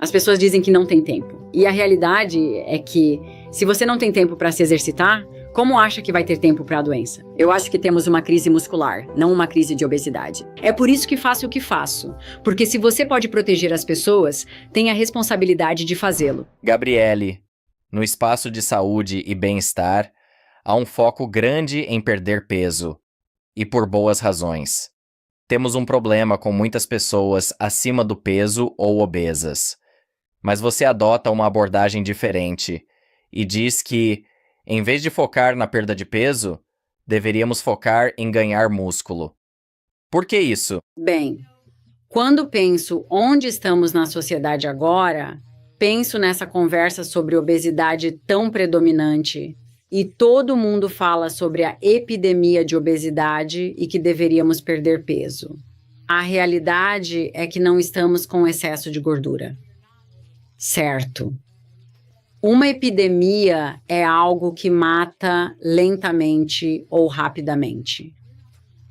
As pessoas dizem que não tem tempo. E a realidade é que, se você não tem tempo para se exercitar, como acha que vai ter tempo para a doença? Eu acho que temos uma crise muscular, não uma crise de obesidade. É por isso que faço o que faço. Porque se você pode proteger as pessoas, tem a responsabilidade de fazê-lo. Gabriele, no espaço de saúde e bem-estar, há um foco grande em perder peso. E por boas razões. Temos um problema com muitas pessoas acima do peso ou obesas. Mas você adota uma abordagem diferente e diz que, em vez de focar na perda de peso, deveríamos focar em ganhar músculo. Por que isso? Bem, quando penso onde estamos na sociedade agora, penso nessa conversa sobre obesidade tão predominante. E todo mundo fala sobre a epidemia de obesidade e que deveríamos perder peso. A realidade é que não estamos com excesso de gordura. Certo. Uma epidemia é algo que mata lentamente ou rapidamente.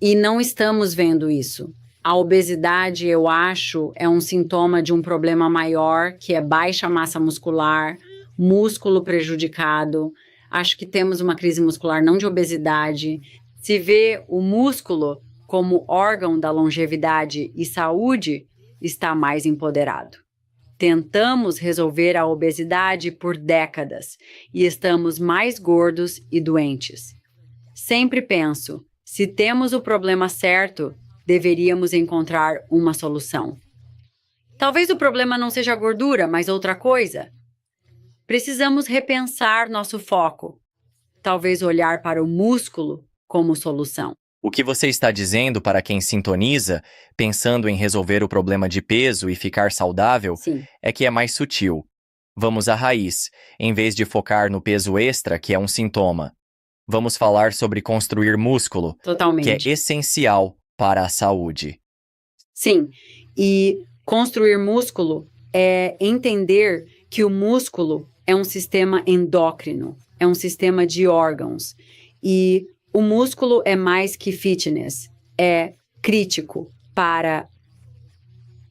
E não estamos vendo isso. A obesidade, eu acho, é um sintoma de um problema maior, que é baixa massa muscular, músculo prejudicado. Acho que temos uma crise muscular, não de obesidade. Se vê o músculo como órgão da longevidade e saúde, está mais empoderado. Tentamos resolver a obesidade por décadas e estamos mais gordos e doentes. Sempre penso, se temos o problema certo, deveríamos encontrar uma solução. Talvez o problema não seja a gordura, mas outra coisa. Precisamos repensar nosso foco. Talvez olhar para o músculo como solução. O que você está dizendo para quem sintoniza, pensando em resolver o problema de peso e ficar saudável, Sim. é que é mais sutil. Vamos à raiz, em vez de focar no peso extra, que é um sintoma. Vamos falar sobre construir músculo, Totalmente. que é essencial para a saúde. Sim, e construir músculo é entender que o músculo é um sistema endócrino, é um sistema de órgãos. E o músculo é mais que fitness, é crítico para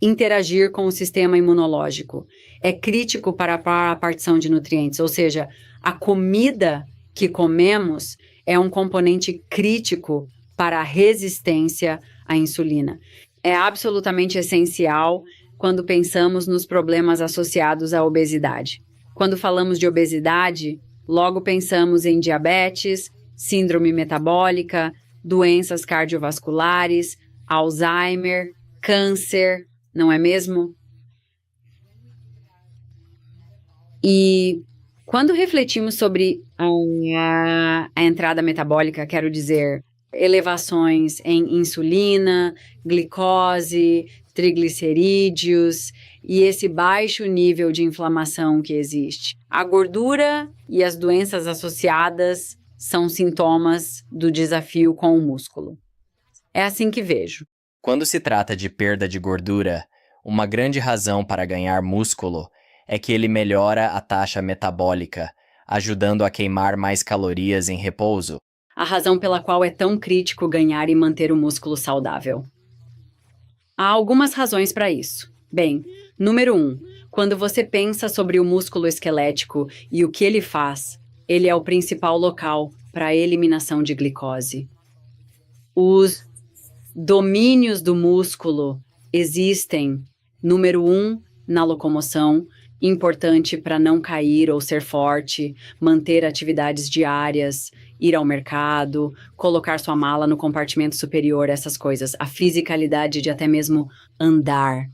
interagir com o sistema imunológico, é crítico para a partição de nutrientes, ou seja, a comida que comemos é um componente crítico para a resistência à insulina. É absolutamente essencial quando pensamos nos problemas associados à obesidade. Quando falamos de obesidade, logo pensamos em diabetes, síndrome metabólica, doenças cardiovasculares, Alzheimer, câncer, não é mesmo? E quando refletimos sobre a entrada metabólica, quero dizer, elevações em insulina, glicose, triglicerídeos e esse baixo nível de inflamação que existe. A gordura e as doenças associadas são sintomas do desafio com o músculo. É assim que vejo. Quando se trata de perda de gordura, uma grande razão para ganhar músculo é que ele melhora a taxa metabólica, ajudando a queimar mais calorias em repouso. A razão pela qual é tão crítico ganhar e manter o músculo saudável. Há algumas razões para isso. Bem, número 1, quando você pensa sobre o músculo esquelético e o que ele faz, ele é o principal local para a eliminação de glicose. Os domínios do músculo existem, número 1, na locomoção, importante para não cair ou ser forte, manter atividades diárias, ir ao mercado, colocar sua mala no compartimento superior, essas coisas. A fisicalidade de até mesmo andar.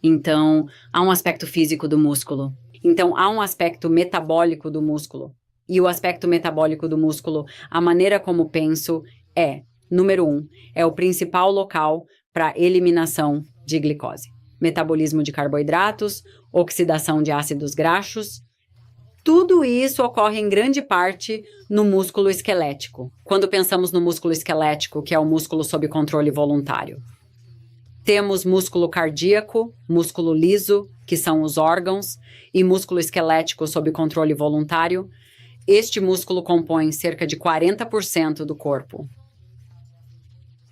Então, há um aspecto físico do músculo. Então, há um aspecto metabólico do músculo. E o aspecto metabólico do músculo, a maneira como penso é, número 1, é o principal local para eliminação de glicose. Metabolismo de carboidratos, oxidação de ácidos graxos. Tudo isso ocorre em grande parte no músculo esquelético. Quando pensamos no músculo esquelético, que é o músculo sob controle voluntário. Temos músculo cardíaco, músculo liso, que são os órgãos, e músculo esquelético sob controle voluntário. Este músculo compõe cerca de 40% do corpo.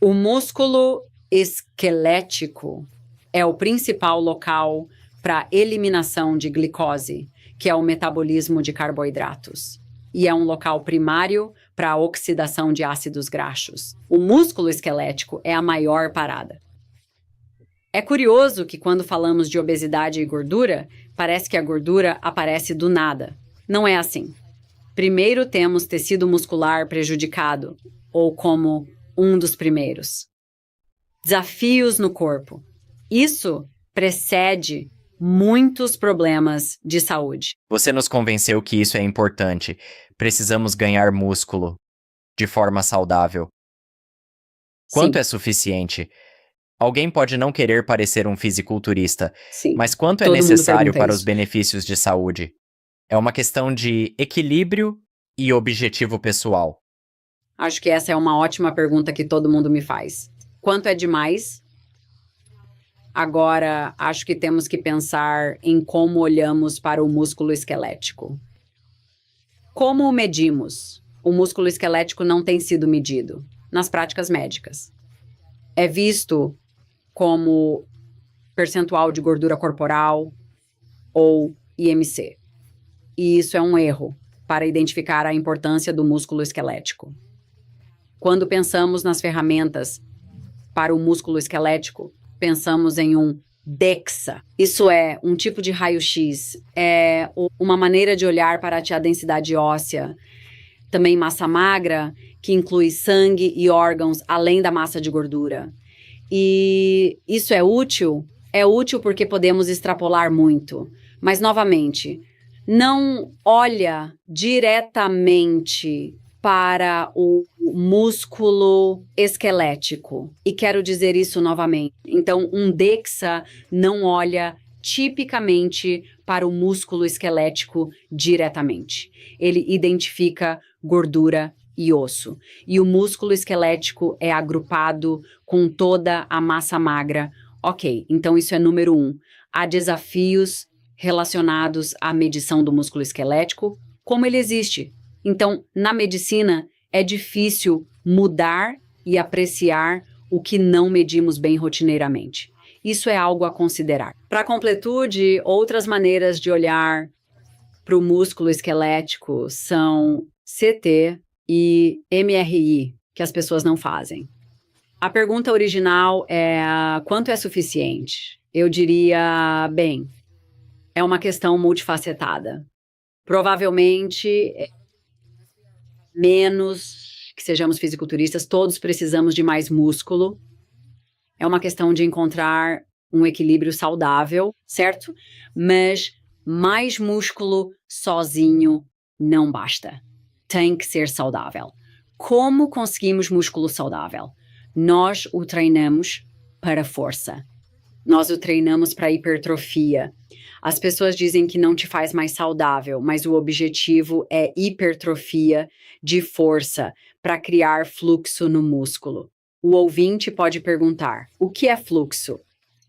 O músculo esquelético é o principal local para eliminação de glicose, que é o metabolismo de carboidratos. E é um local primário para a oxidação de ácidos graxos. O músculo esquelético é a maior parada. É curioso que quando falamos de obesidade e gordura, parece que a gordura aparece do nada. Não é assim. Primeiro temos tecido muscular prejudicado, ou como um dos primeiros. Desafios no corpo. Isso precede muitos problemas de saúde. Você nos convenceu que isso é importante. Precisamos ganhar músculo de forma saudável. Quanto Sim, é suficiente? Alguém pode não querer parecer um fisiculturista, sim. mas quanto é Todo mundo necessário pergunta para isso. os benefícios de saúde? É uma questão de equilíbrio e objetivo pessoal. Acho que essa é uma ótima pergunta que todo mundo me faz. Quanto é demais? Agora, acho que temos que pensar em como olhamos para o músculo esquelético. Como o medimos? O músculo esquelético não tem sido medido nas práticas médicas. É visto como percentual de gordura corporal ou IMC. E isso é um erro para identificar a importância do músculo esquelético. Quando pensamos nas ferramentas para o músculo esquelético, pensamos em um DEXA. Isso é um tipo de raio-x, uma maneira de olhar para a densidade óssea. Também massa magra, que inclui sangue e órgãos além da massa de gordura. E isso é útil? É útil porque podemos extrapolar muito. Mas, novamente, não olha diretamente para o músculo esquelético. E quero dizer isso novamente. Então, um DEXA não olha tipicamente para o músculo esquelético diretamente. Ele identifica gordura e osso. E o músculo esquelético é agrupado com toda a massa magra. Ok, então isso é número 1. Há desafios relacionados à medição do músculo esquelético, como ele existe. Então, na medicina, é difícil mudar e apreciar o que não medimos bem rotineiramente. Isso é algo a considerar. Para completude, outras maneiras de olhar para o músculo esquelético são CT e MRI, que as pessoas não fazem. A pergunta original é quanto é suficiente? Eu diria, bem, é uma questão multifacetada. Provavelmente, menos que sejamos fisiculturistas, todos precisamos de mais músculo. É uma questão de encontrar um equilíbrio saudável, certo? Mas mais músculo sozinho não basta. Tem que ser saudável. Como conseguimos músculo saudável? Nós o treinamos para força. Nós o treinamos para hipertrofia. As pessoas dizem que não te faz mais saudável, mas o objetivo é hipertrofia de força para criar fluxo no músculo. O ouvinte pode perguntar: o que é fluxo?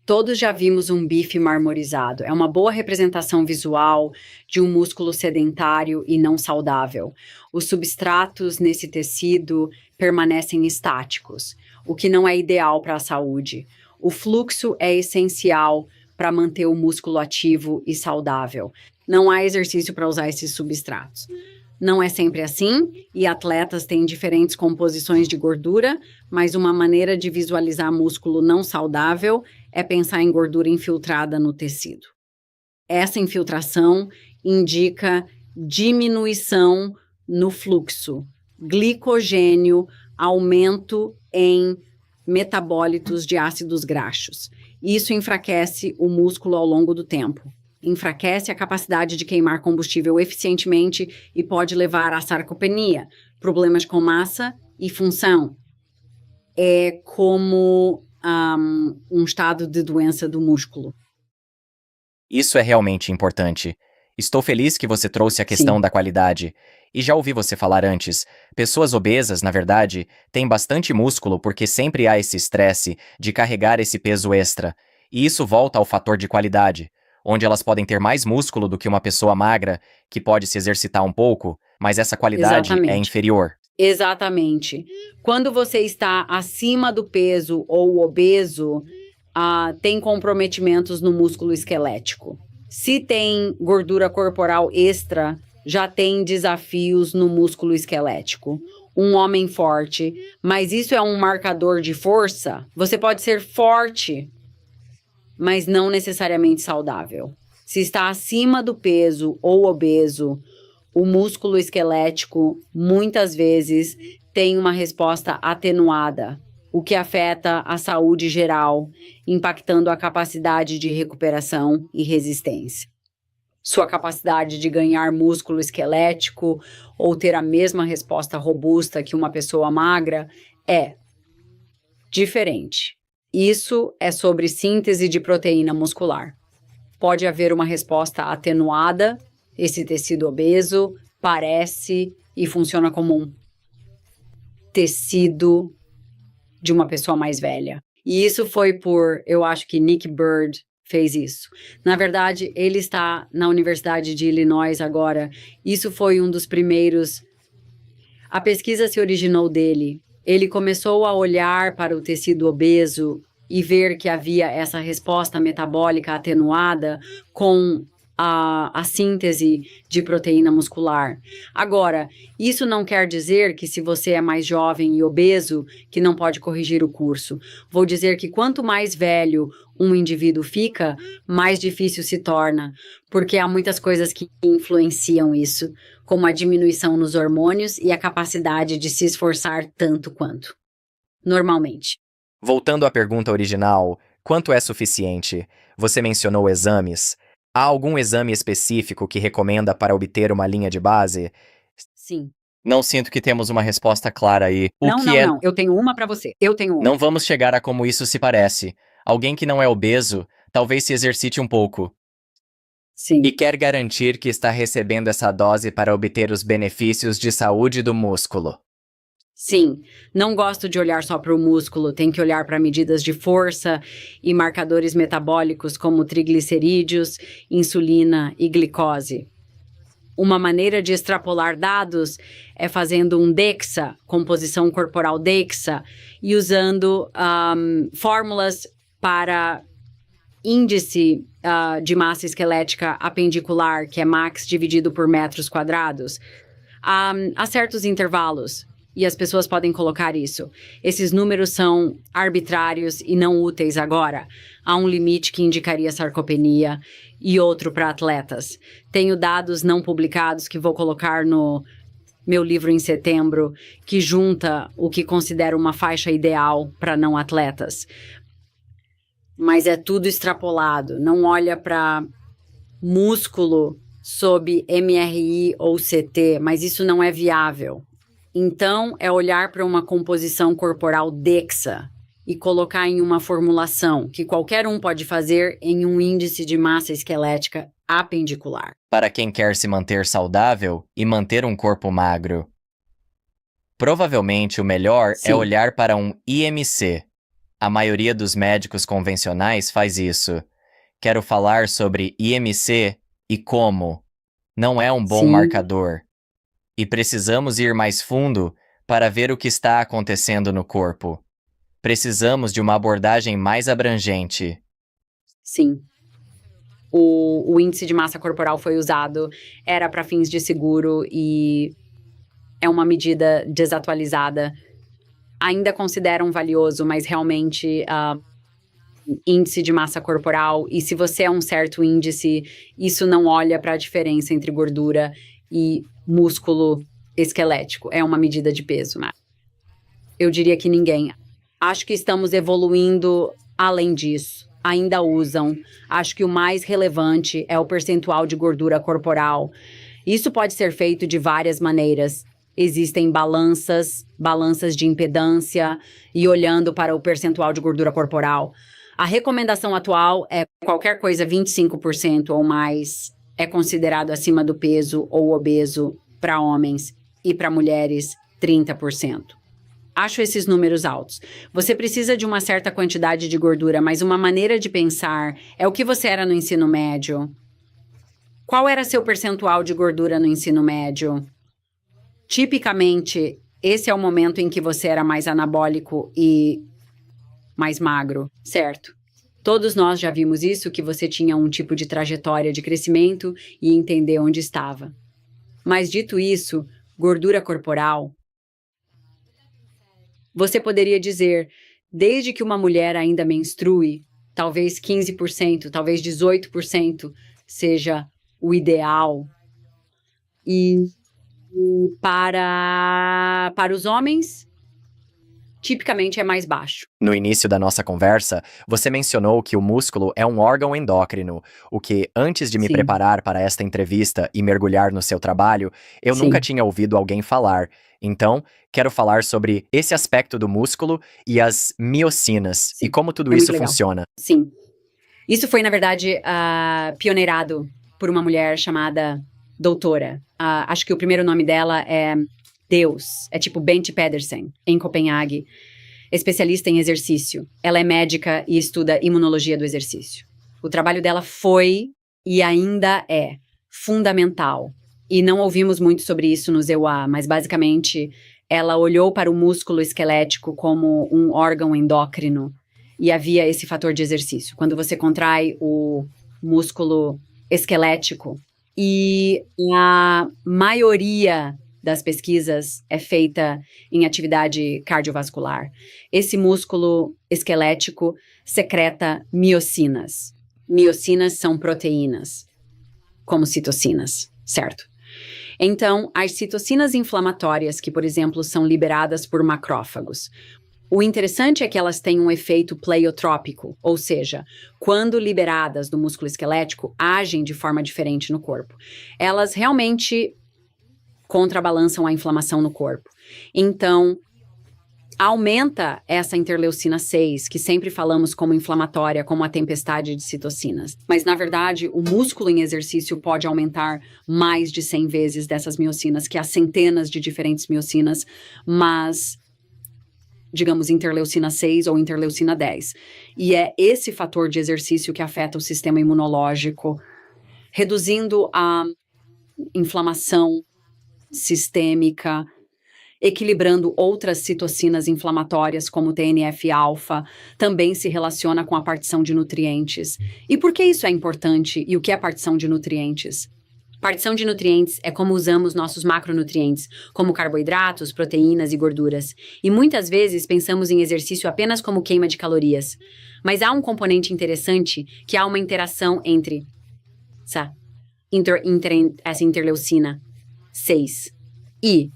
Todos já vimos um bife marmorizado. É uma boa representação visual de um músculo sedentário e não saudável. Os substratos nesse tecido permanecem estáticos, o que não é ideal para a saúde. O fluxo é essencial para manter o músculo ativo e saudável. Não há exercício para usar esses substratos. Não é sempre assim, e atletas têm diferentes composições de gordura, mas uma maneira de visualizar músculo não saudável é pensar em gordura infiltrada no tecido. Essa infiltração indica diminuição no fluxo, glicogênio, aumento em metabólitos de ácidos graxos. Isso enfraquece o músculo ao longo do tempo. Enfraquece a capacidade de queimar combustível eficientemente e pode levar à sarcopenia, problemas com massa e função. É como um estado de doença do músculo. Isso é realmente importante. Estou feliz que você trouxe a questão Sim. da qualidade. E já ouvi você falar antes. Pessoas obesas, na verdade, têm bastante músculo porque sempre há esse estresse de carregar esse peso extra. E isso volta ao fator de qualidade, onde elas podem ter mais músculo do que uma pessoa magra, que pode se exercitar um pouco, mas essa qualidade é Exatamente. inferior. Exatamente. Quando você está acima do peso ou obeso, tem comprometimentos no músculo esquelético. Se tem gordura corporal extra, já tem desafios no músculo esquelético. Um homem forte, mas isso é um marcador de força? Você pode ser forte, mas não necessariamente saudável. Se está acima do peso ou obeso, o músculo esquelético muitas vezes tem uma resposta atenuada, o que afeta a saúde geral, impactando a capacidade de recuperação e resistência. Sua capacidade de ganhar músculo esquelético ou ter a mesma resposta robusta que uma pessoa magra é diferente. Isso é sobre síntese de proteína muscular. Pode haver uma resposta atenuada, esse tecido obeso parece e funciona como um tecido de uma pessoa mais velha. E isso foi eu acho que Nick Bird fez isso. Na verdade, ele está na Universidade de Illinois agora. Isso foi um dos primeiros. A pesquisa se originou dele. Ele começou a olhar para o tecido obeso e ver que havia essa resposta metabólica atenuada com a síntese de proteína muscular. Agora, isso não quer dizer que se você é mais jovem e obeso, que não pode corrigir o curso. Vou dizer que quanto mais velho um indivíduo fica, mais difícil se torna, porque há muitas coisas que influenciam isso, como a diminuição nos hormônios e a capacidade de se esforçar tanto quanto normalmente. Voltando à pergunta original, quanto é suficiente? Você mencionou exames. Há algum exame específico que recomenda para obter uma linha de base? Sim. Não sinto que temos uma resposta clara aí. Não. Eu tenho uma para você. Eu tenho uma. Não vamos chegar a como isso se parece. Alguém que não é obeso, talvez se exercite um pouco. Sim. E quer garantir que está recebendo essa dose para obter os benefícios de saúde do músculo. Sim, não gosto de olhar só para o músculo, tem que olhar para medidas de força e marcadores metabólicos como triglicerídeos, insulina e glicose. Uma maneira de extrapolar dados é fazendo um DEXA, composição corporal DEXA, e usando fórmulas para índice de massa esquelética apendicular, que é max dividido por metros quadrados, há certos intervalos. E as pessoas podem colocar isso. Esses números são arbitrários e não úteis agora. Há um limite que indicaria sarcopenia e outro para atletas. Tenho dados não publicados que vou colocar no meu livro em setembro, que junta o que considero uma faixa ideal para não atletas. Mas é tudo extrapolado. Não olha para músculo sob MRI ou CT, mas isso não é viável. Então, é olhar para uma composição corporal DEXA e colocar em uma formulação que qualquer um pode fazer em um índice de massa esquelética apendicular. Para quem quer se manter saudável e manter um corpo magro. Provavelmente o melhor é olhar para um IMC. A maioria dos médicos convencionais faz isso. Quero falar sobre IMC e como. Não é um bom marcador. E precisamos ir mais fundo para ver o que está acontecendo no corpo. Precisamos de uma abordagem mais abrangente. Sim. O índice de massa corporal foi usado, era para fins de seguro e é uma medida desatualizada. Ainda consideram valioso, mas realmente índice de massa corporal, e se você é um certo índice, isso não olha para a diferença entre gordura e músculo esquelético. É uma medida de peso, né? Eu diria que ninguém. Acho que estamos evoluindo além disso. Ainda usam. Acho que o mais relevante é o percentual de gordura corporal. Isso pode ser feito de várias maneiras. Existem balanças de impedância e olhando para o percentual de gordura corporal. A recomendação atual é qualquer coisa 25% ou mais é considerado acima do peso ou obeso para homens e para mulheres 30%. Acho esses números altos. Você precisa de uma certa quantidade de gordura, mas uma maneira de pensar é o que você era no ensino médio. Qual era seu percentual de gordura no ensino médio? Tipicamente, esse é o momento em que você era mais anabólico e mais magro, certo? Todos nós já vimos isso, que você tinha um tipo de trajetória de crescimento e entender onde estava. Mas dito isso, gordura corporal, você poderia dizer, desde que uma mulher ainda menstrue, talvez 15%, talvez 18% seja o ideal. E para os homens, tipicamente é mais baixo. No início da nossa conversa, você mencionou que o músculo é um órgão endócrino, o que, antes de me Sim. preparar para esta entrevista e mergulhar no seu trabalho, eu Sim. nunca tinha ouvido alguém falar. Então, quero falar sobre esse aspecto do músculo e as miocinas, Sim. e como tudo É isso muito legal. funciona. Sim. Isso foi, na verdade, pioneirado por uma mulher chamada doutora. Acho que o primeiro nome dela é Deus. É tipo Bente Pedersen, em Copenhague. Especialista em exercício. Ela é médica e estuda imunologia do exercício. O trabalho dela foi e ainda é fundamental. E não ouvimos muito sobre isso no EUA, mas basicamente ela olhou para o músculo esquelético como um órgão endócrino e havia esse fator de exercício. Quando você contrai o músculo esquelético e a maioria das pesquisas é feita em atividade cardiovascular. Esse músculo esquelético secreta miocinas. Miocinas são proteínas, como citocinas, certo? Então, as citocinas inflamatórias, que, por exemplo, são liberadas por macrófagos, o interessante é que elas têm um efeito pleiotrópico, ou seja, quando liberadas do músculo esquelético, agem de forma diferente no corpo. Elas realmente contrabalançam a inflamação no corpo. Então, aumenta essa interleucina 6, que sempre falamos como inflamatória, como a tempestade de citocinas. Mas, na verdade, o músculo em exercício pode aumentar mais de 100 vezes dessas miocinas, que há centenas de diferentes miocinas, mas, digamos, interleucina 6 ou interleucina 10. E é esse fator de exercício que afeta o sistema imunológico, reduzindo a inflamação sistêmica, equilibrando outras citocinas inflamatórias, como o TNF-alfa, também se relaciona com a partição de nutrientes. E por que isso é importante e o que é partição de nutrientes? Partição de nutrientes é como usamos nossos macronutrientes, como carboidratos, proteínas e gorduras. E muitas vezes pensamos em exercício apenas como queima de calorias. Mas há um componente interessante, que há uma interação entre essa interleucina 6 e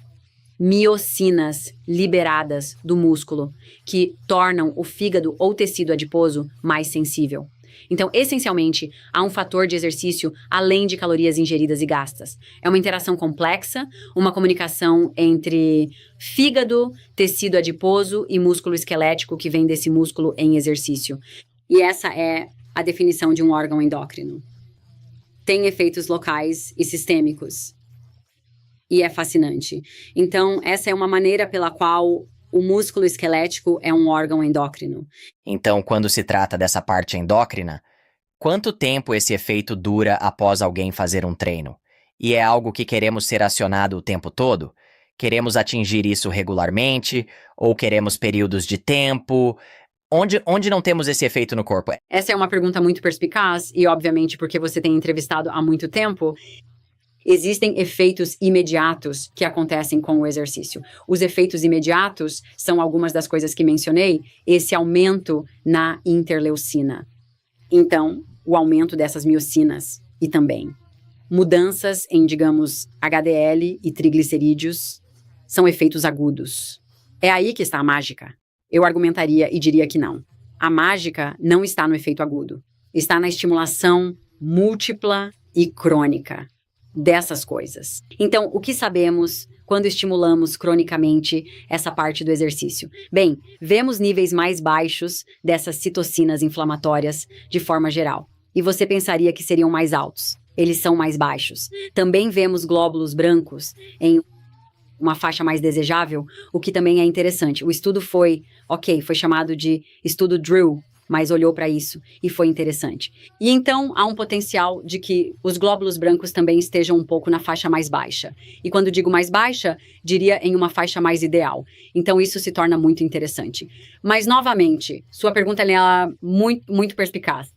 miocinas liberadas do músculo, que tornam o fígado ou tecido adiposo mais sensível. Então, essencialmente, há um fator de exercício além de calorias ingeridas e gastas. É uma interação complexa, uma comunicação entre fígado, tecido adiposo e músculo esquelético que vem desse músculo em exercício. E essa é a definição de um órgão endócrino. Tem efeitos locais e sistêmicos. E é fascinante. Então, essa é uma maneira pela qual o músculo esquelético é um órgão endócrino. Então, quando se trata dessa parte endócrina, quanto tempo esse efeito dura após alguém fazer um treino? E é algo que queremos ser acionado o tempo todo? Queremos atingir isso regularmente? Ou queremos períodos de tempo? Onde não temos esse efeito no corpo? Essa é uma pergunta muito perspicaz e, obviamente, porque você tem entrevistado há muito tempo, existem efeitos imediatos que acontecem com o exercício. Os efeitos imediatos são algumas das coisas que mencionei, esse aumento na interleucina. Então, o aumento dessas miocinas e também mudanças em, digamos, HDL e triglicerídeos são efeitos agudos. É aí que está a mágica. Eu argumentaria e diria que não. A mágica não está no efeito agudo. Está na estimulação múltipla e crônica dessas coisas. Então, o que sabemos quando estimulamos cronicamente essa parte do exercício? Bem, vemos níveis mais baixos dessas citocinas inflamatórias de forma geral. E você pensaria que seriam mais altos. Eles são mais baixos. Também vemos glóbulos brancos em uma faixa mais desejável, o que também é interessante. O estudo foi chamado de estudo DREW, mas olhou para isso e foi interessante. E então há um potencial de que os glóbulos brancos também estejam um pouco na faixa mais baixa. E quando digo mais baixa, diria em uma faixa mais ideal. Então isso se torna muito interessante. Mas, novamente, sua pergunta é muito perspicaz.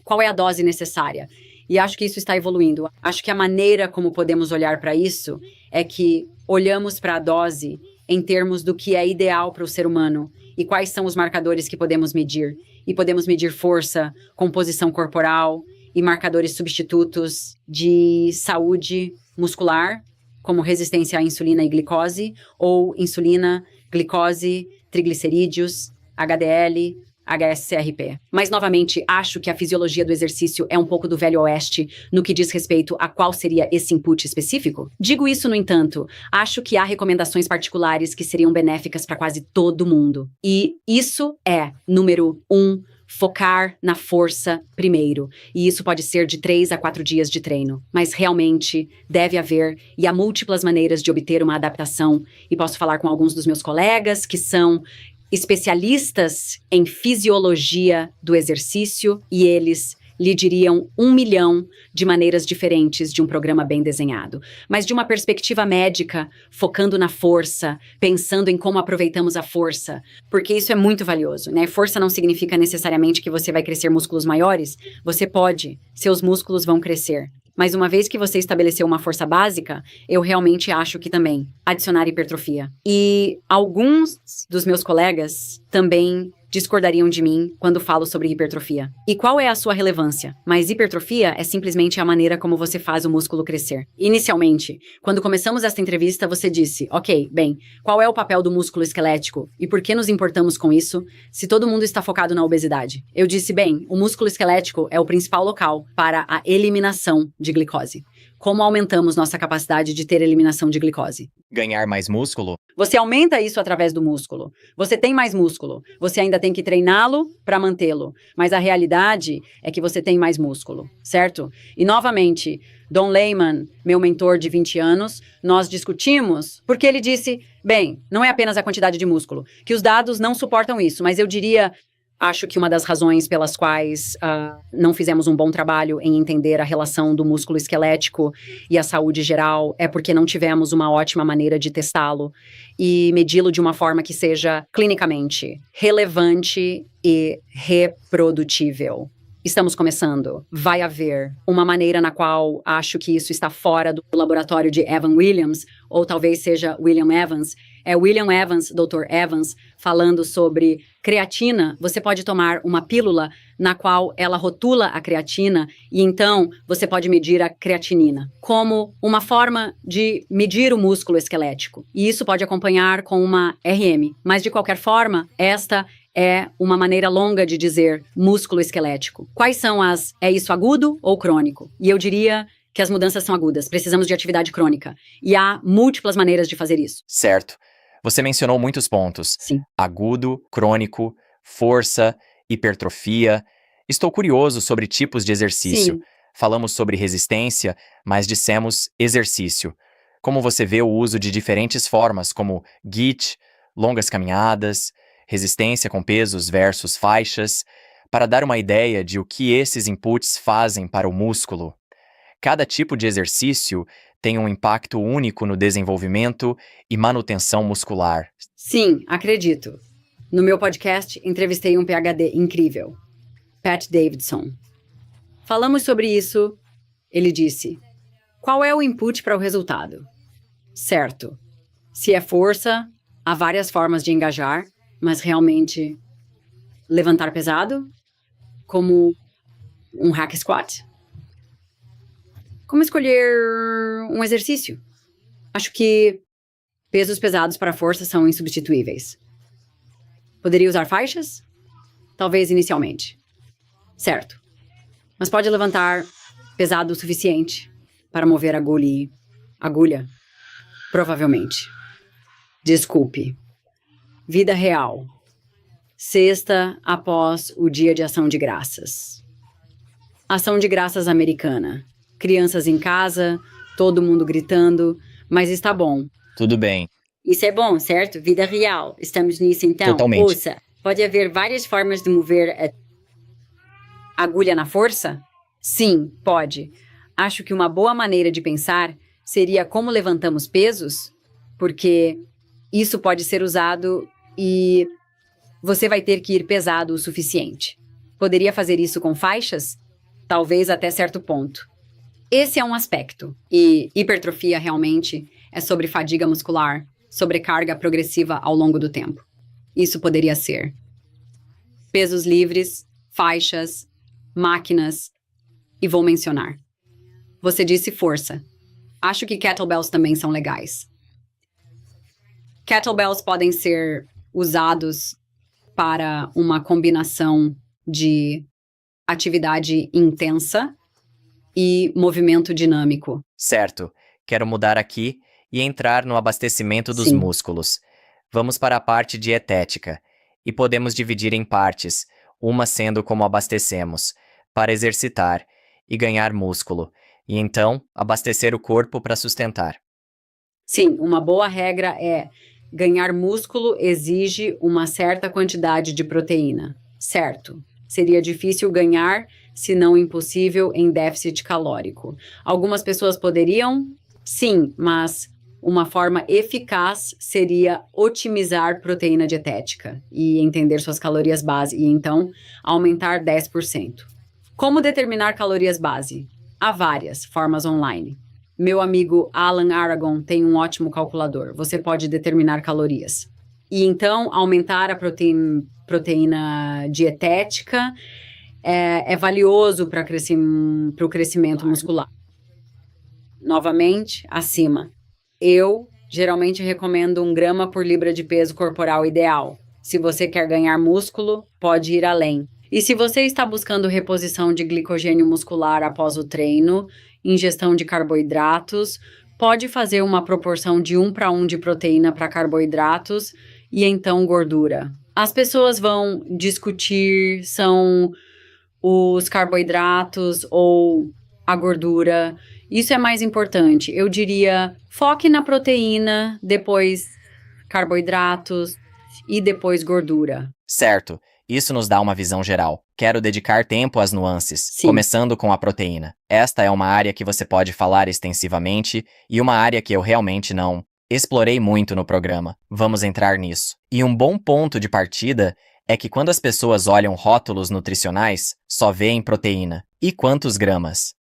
Qual é a dose necessária? E acho que isso está evoluindo. Acho que a maneira como podemos olhar para isso é que olhamos para a dose em termos do que é ideal para o ser humano e quais são os marcadores que podemos medir. E podemos medir força, composição corporal e marcadores substitutos de saúde muscular, como resistência à insulina e glicose, ou insulina, glicose, triglicerídeos, HDL, HSCRP. Mas, novamente, acho que a fisiologia do exercício é um pouco do Velho Oeste no que diz respeito a qual seria esse input específico. Digo isso, no entanto, acho que há recomendações particulares que seriam benéficas para quase todo mundo. E isso é, número 1, focar na força primeiro. E isso pode ser de 3 a 4 dias de treino. Mas realmente deve haver, e há múltiplas maneiras de obter uma adaptação. E posso falar com alguns dos meus colegas que são especialistas em fisiologia do exercício e eles lhe diriam 1 milhão de maneiras diferentes de um programa bem desenhado. Mas de uma perspectiva médica, focando na força, pensando em como aproveitamos a força, porque isso é muito valioso, né? Força não significa necessariamente que você vai crescer músculos maiores, você pode, seus músculos vão crescer. Mas uma vez que você estabeleceu uma força básica, eu realmente acho que também adicionar hipertrofia. E alguns dos meus colegas também discordariam de mim quando falo sobre hipertrofia. E qual é a sua relevância? Mas hipertrofia é simplesmente a maneira como você faz o músculo crescer. Inicialmente, quando começamos esta entrevista, você disse, ok, bem, qual é o papel do músculo esquelético e por que nos importamos com isso se todo mundo está focado na obesidade? Eu disse, bem, o músculo esquelético é o principal local para a eliminação de glicose. Como aumentamos nossa capacidade de ter eliminação de glicose? Ganhar mais músculo? Você aumenta isso através do músculo. Você tem mais músculo. Você ainda tem que treiná-lo para mantê-lo. Mas a realidade é que você tem mais músculo, certo? E, novamente, Don Layman, meu mentor de 20 anos, nós discutimos porque ele disse, bem, não é apenas a quantidade de músculo, que os dados não suportam isso, mas eu diria... Acho que uma das razões pelas quais não fizemos um bom trabalho em entender a relação do músculo esquelético e a saúde geral é porque não tivemos uma ótima maneira de testá-lo e medi-lo de uma forma que seja clinicamente relevante e reprodutível. Estamos começando. Vai haver uma maneira na qual acho que isso está fora do laboratório de Evan Williams, ou talvez seja William Evans. É William Evans, Dr. Evans, falando sobre creatina. Você pode tomar uma pílula na qual ela rotula a creatina e então você pode medir a creatinina como uma forma de medir o músculo esquelético. E isso pode acompanhar com uma RM. Mas, de qualquer forma, esta é uma maneira longa de dizer músculo esquelético. Quais são é isso agudo ou crônico? E eu diria que as mudanças são agudas. Precisamos de atividade crônica. E há múltiplas maneiras de fazer isso. Certo. Você mencionou muitos pontos. Sim. Agudo, crônico, força, hipertrofia. Estou curioso sobre tipos de exercício. Sim. Falamos sobre resistência, mas dissemos exercício. Como você vê o uso de diferentes formas, como GIT, longas caminhadas, resistência com pesos versus faixas, para dar uma ideia de o que esses inputs fazem para o músculo. Cada tipo de exercício tem um impacto único no desenvolvimento e manutenção muscular. Sim, acredito. No meu podcast, entrevistei um PhD incrível, Pat Davidson. Falamos sobre isso. Ele disse, qual é o input para o resultado? Certo. Se é força, há várias formas de engajar, mas realmente levantar pesado, como um hack squat. Como escolher um exercício? Acho que pesos pesados para força são insubstituíveis. Poderia usar faixas? Talvez inicialmente. Certo. Mas pode levantar pesado o suficiente para mover agulha? Provavelmente. Desculpe. Vida real. Sexta após o Dia de Ação de Graças. Ação de Graças americana. Crianças em casa, todo mundo gritando, mas está bom. Tudo bem. Isso é bom, certo? Vida real. Estamos nisso então? Totalmente. Ouça, Pode haver várias formas de mover a agulha na força? Sim, pode. Acho que uma boa maneira de pensar seria como levantamos pesos, porque isso pode ser usado e você vai ter que ir pesado o suficiente. Poderia fazer isso com faixas? Talvez até certo ponto. Esse é um aspecto. E hipertrofia realmente é sobre fadiga muscular, sobrecarga progressiva ao longo do tempo. Isso poderia ser pesos livres, faixas, máquinas, e vou mencionar. Você disse força. Acho que kettlebells também são legais. Kettlebells podem ser usados para uma combinação de atividade intensa e movimento dinâmico. Certo. Quero mudar aqui e entrar no abastecimento dos Sim. músculos. Vamos para a parte dietética. E podemos dividir em partes, uma sendo como abastecemos, para exercitar e ganhar músculo, e então abastecer o corpo para sustentar. Sim, uma boa regra é ganhar músculo exige uma certa quantidade de proteína. Certo. Seria difícil ganhar, se não impossível, em déficit calórico. Algumas pessoas poderiam? Sim, mas uma forma eficaz seria otimizar proteína dietética e entender suas calorias base e então aumentar 10%. Como determinar calorias base? Há várias formas online. Meu amigo Alan Aragon tem um ótimo calculador. Você pode determinar calorias. E então aumentar a proteína dietética é valioso para o crescimento muscular. Novamente, acima. Eu geralmente recomendo 1 grama por libra de peso corporal ideal. Se você quer ganhar músculo, pode ir além. E se você está buscando reposição de glicogênio muscular após o treino, ingestão de carboidratos, pode fazer uma proporção de 1:1 de proteína para carboidratos e então gordura. As pessoas vão discutir são os carboidratos ou a gordura. Isso é mais importante. Eu diria, foque na proteína, depois carboidratos e depois gordura. Certo. Isso nos dá uma visão geral. Quero dedicar tempo às nuances, Sim. começando com a proteína. Esta é uma área que você pode falar extensivamente e uma área que eu realmente não explorei muito no programa. Vamos entrar nisso. E um bom ponto de partida é que quando as pessoas olham rótulos nutricionais, só veem proteína. E quantos gramas?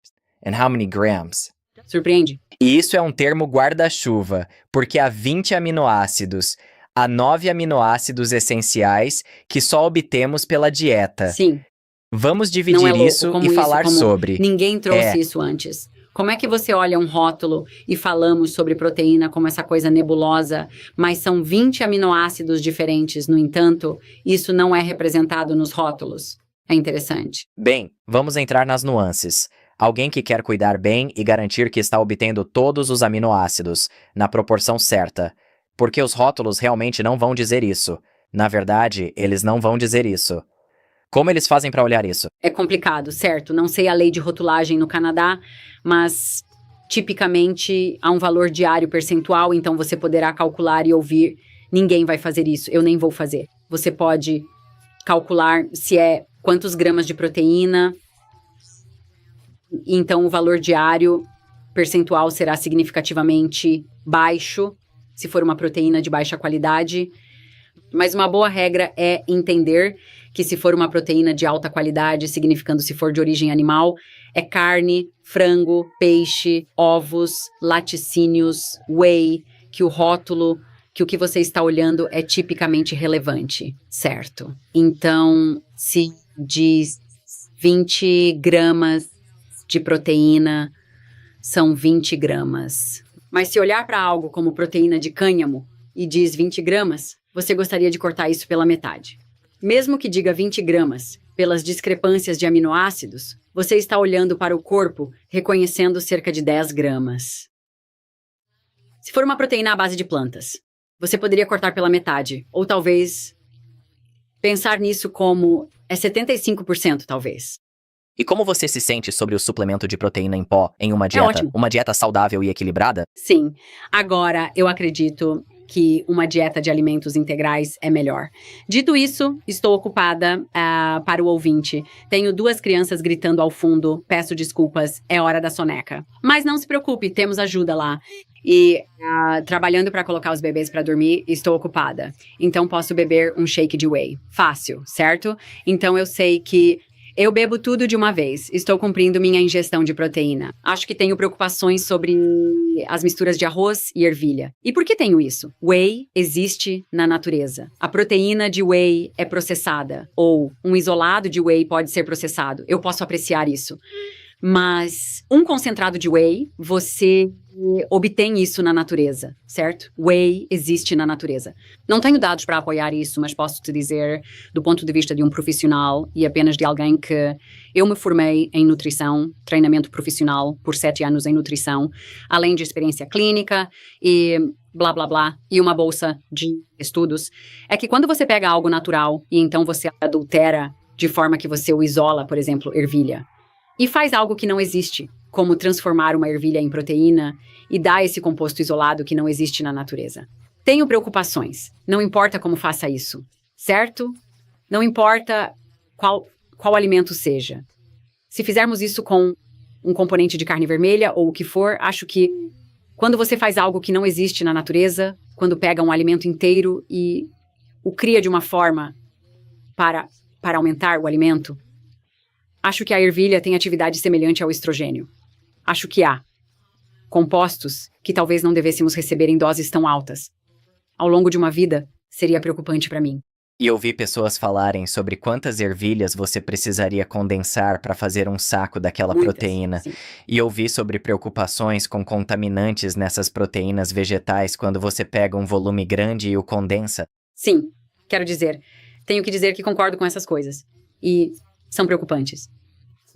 And how many grams? Surpreende? E isso é um termo guarda-chuva, porque há 20 aminoácidos. Há 9 aminoácidos essenciais que só obtemos pela dieta. Sim. Vamos Não dividir é louco isso como e isso, falar como sobre. ninguém trouxe isso antes. Como é que você olha um rótulo e falamos sobre proteína como essa coisa nebulosa, mas são 20 aminoácidos diferentes, no entanto, isso não é representado nos rótulos? É interessante. Bem, vamos entrar nas nuances. Alguém que quer cuidar bem e garantir que está obtendo todos os aminoácidos, na proporção certa. Porque os rótulos realmente não vão dizer isso. Na verdade, eles não vão dizer isso. Como eles fazem para olhar isso? É complicado, certo? Não sei a lei de rotulagem no Canadá, mas tipicamente há um valor diário percentual, então você poderá calcular e ouvir. Ninguém vai fazer isso, eu nem vou fazer. Você pode calcular se é quantos gramas de proteína, então o valor diário percentual será significativamente baixo, se for uma proteína de baixa qualidade. Mas uma boa regra é entender que se for uma proteína de alta qualidade, significando se for de origem animal, é carne, frango, peixe, ovos, laticínios, whey, que o rótulo, que o que você está olhando é tipicamente relevante, certo? Então, se diz 20 gramas de proteína, são 20 gramas. Mas se olhar para algo como proteína de cânhamo e diz 20 gramas, você gostaria de cortar isso pela metade. Mesmo que diga 20 gramas, pelas discrepâncias de aminoácidos, você está olhando para o corpo, reconhecendo cerca de 10 gramas. Se for uma proteína à base de plantas, você poderia cortar pela metade, ou talvez pensar nisso como 75%, talvez. E como você se sente sobre o suplemento de proteína em pó em uma dieta? ótimo. Uma dieta saudável e equilibrada? Sim. Agora, eu acredito que uma dieta de alimentos integrais é melhor. Dito isso, estou ocupada para o ouvinte. Tenho 2 crianças gritando ao fundo, peço desculpas, é hora da soneca. Mas não se preocupe, temos ajuda lá. E trabalhando para colocar os bebês para dormir, estou ocupada. Então posso beber um shake de whey. Fácil, certo? Então eu sei que eu bebo tudo de uma vez. Estou cumprindo minha ingestão de proteína. Acho que tenho preocupações sobre as misturas de arroz e ervilha. E por que tenho isso? Whey existe na natureza. A proteína de whey é processada. Ou um isolado de whey pode ser processado. Eu posso apreciar isso. Mas um concentrado de whey, você obtém isso na natureza, certo? Whey existe na natureza. Não tenho dados para apoiar isso, mas posso te dizer, do ponto de vista de um profissional e apenas de alguém que eu me formei em nutrição, treinamento profissional por 7 anos em nutrição, além de experiência clínica e blá, blá, blá, e uma bolsa de estudos, é que quando você pega algo natural e então você adultera de forma que você o isola, por exemplo, ervilha, e faz algo que não existe, como transformar uma ervilha em proteína e dar esse composto isolado que não existe na natureza. Tenho preocupações, não importa como faça isso, certo? Não importa qual alimento seja. Se fizermos isso com um componente de carne vermelha ou o que for, acho que quando você faz algo que não existe na natureza, quando pega um alimento inteiro e o cria de uma forma para aumentar o alimento, acho que a ervilha tem atividade semelhante ao estrogênio. Acho que há compostos que talvez não devêssemos receber em doses tão altas. Ao longo de uma vida, seria preocupante para mim. E ouvi pessoas falarem sobre quantas ervilhas você precisaria condensar para fazer um saco daquela Muitas, proteína. sim. E ouvi sobre preocupações com contaminantes nessas proteínas vegetais quando você pega um volume grande e o condensa. Sim, quero dizer, tenho que dizer que concordo com essas coisas. E são preocupantes.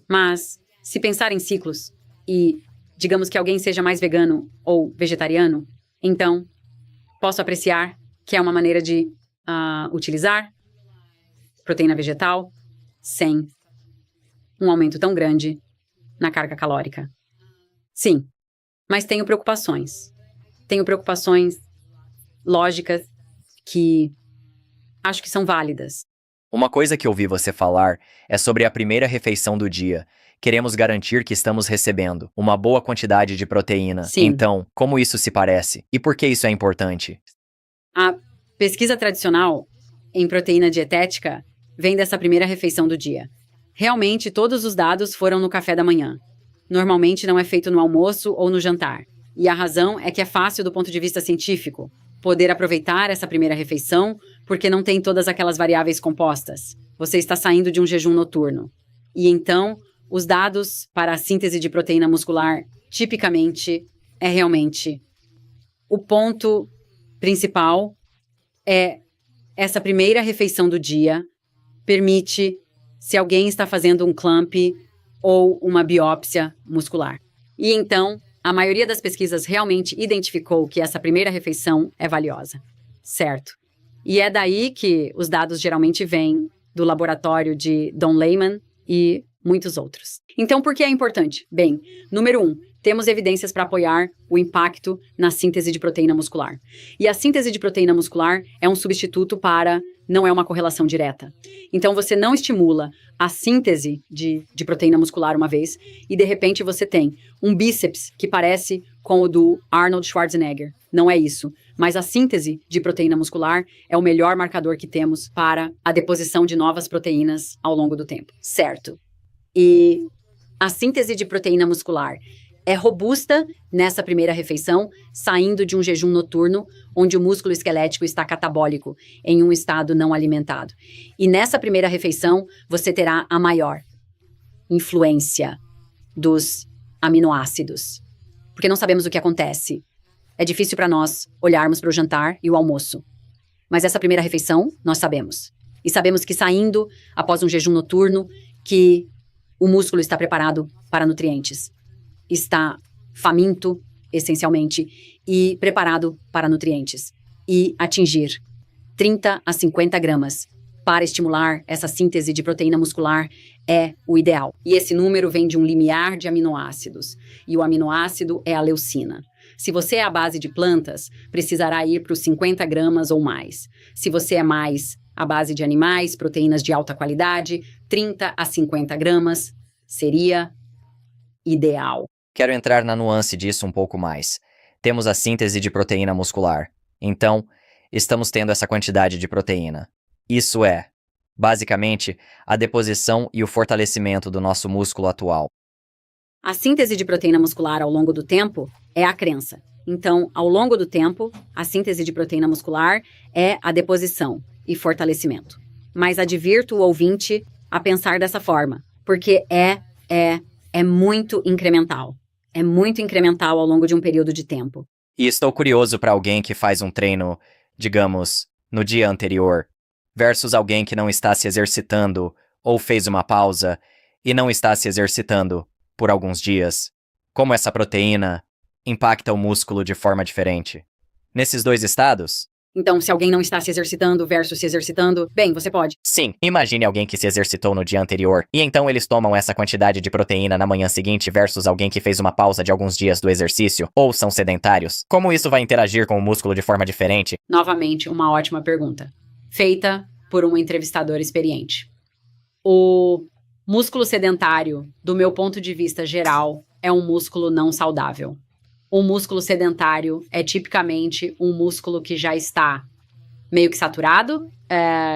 Mas, se pensar em ciclos, e digamos que alguém seja mais vegano ou vegetariano, então posso apreciar que é uma maneira de utilizar proteína vegetal sem um aumento tão grande na carga calórica. Sim, mas tenho preocupações. Tenho preocupações lógicas que acho que são válidas. Uma coisa que ouvi você falar é sobre a primeira refeição do dia. Queremos garantir que estamos recebendo uma boa quantidade de proteína. Sim. Então, como isso se parece? E por que isso é importante? A pesquisa tradicional em proteína dietética vem dessa primeira refeição do dia. Realmente, todos os dados foram no café da manhã. Normalmente não é feito no almoço ou no jantar. E a razão é que é fácil do ponto de vista científico poder aproveitar essa primeira refeição porque não tem todas aquelas variáveis compostas. Você está saindo de um jejum noturno. E então, os dados para a síntese de proteína muscular, tipicamente, é realmente o ponto principal é essa primeira refeição do dia permite se alguém está fazendo um clamp ou uma biópsia muscular. E então, a maioria das pesquisas realmente identificou que essa primeira refeição é valiosa. Certo. E é daí que os dados geralmente vêm do laboratório de Don Layman e muitos outros. Então, por que é importante? Bem, número 1, temos evidências para apoiar o impacto na síntese de proteína muscular. E a síntese de proteína muscular é um substituto para, não é uma correlação direta. Então, você não estimula a síntese de proteína muscular uma vez e, de repente, você tem um bíceps que parece com o do Arnold Schwarzenegger. Não é isso. Mas a síntese de proteína muscular é o melhor marcador que temos para a deposição de novas proteínas ao longo do tempo. Certo. E a síntese de proteína muscular é robusta nessa primeira refeição, saindo de um jejum noturno, onde o músculo esquelético está catabólico, em um estado não alimentado. E nessa primeira refeição, você terá a maior influência dos aminoácidos. Porque não sabemos o que acontece. É difícil para nós olharmos para o jantar e o almoço. Mas essa primeira refeição, nós sabemos. E sabemos que saindo, após um jejum noturno, que o músculo está preparado para nutrientes. Está faminto, essencialmente, e preparado para nutrientes. E atingir 30 a 50 gramas para estimular essa síntese de proteína muscular é o ideal. E esse número vem de um limiar de aminoácidos. E o aminoácido é a leucina. Se você é à base de plantas, precisará ir para os 50 gramas ou mais. Se você é mais à base de animais, proteínas de alta qualidade, 30 a 50 gramas seria ideal. Quero entrar na nuance disso um pouco mais. Temos a síntese de proteína muscular. Então, estamos tendo essa quantidade de proteína. Isso é, basicamente, a deposição e o fortalecimento do nosso músculo atual. A síntese de proteína muscular ao longo do tempo é a crença. Então, ao longo do tempo, a síntese de proteína muscular é a deposição e fortalecimento. Mas advirto o ouvinte a pensar dessa forma, porque é muito incremental. É muito incremental ao longo de um período de tempo. E estou curioso para alguém que faz um treino, digamos, no dia anterior, versus alguém que não está se exercitando ou fez uma pausa e não está se exercitando por alguns dias. Como essa proteína impacta o músculo de forma diferente? Nesses dois estados? Então, se alguém não está se exercitando versus se exercitando, bem, você pode. Sim, imagine alguém que se exercitou no dia anterior, e então eles tomam essa quantidade de proteína na manhã seguinte versus alguém que fez uma pausa de alguns dias do exercício, ou são sedentários. Como isso vai interagir com o músculo de forma diferente? Novamente, uma ótima pergunta, feita por um entrevistador experiente. O músculo sedentário, do meu ponto de vista geral, é um músculo não saudável. O músculo sedentário é tipicamente um músculo que já está meio que saturado,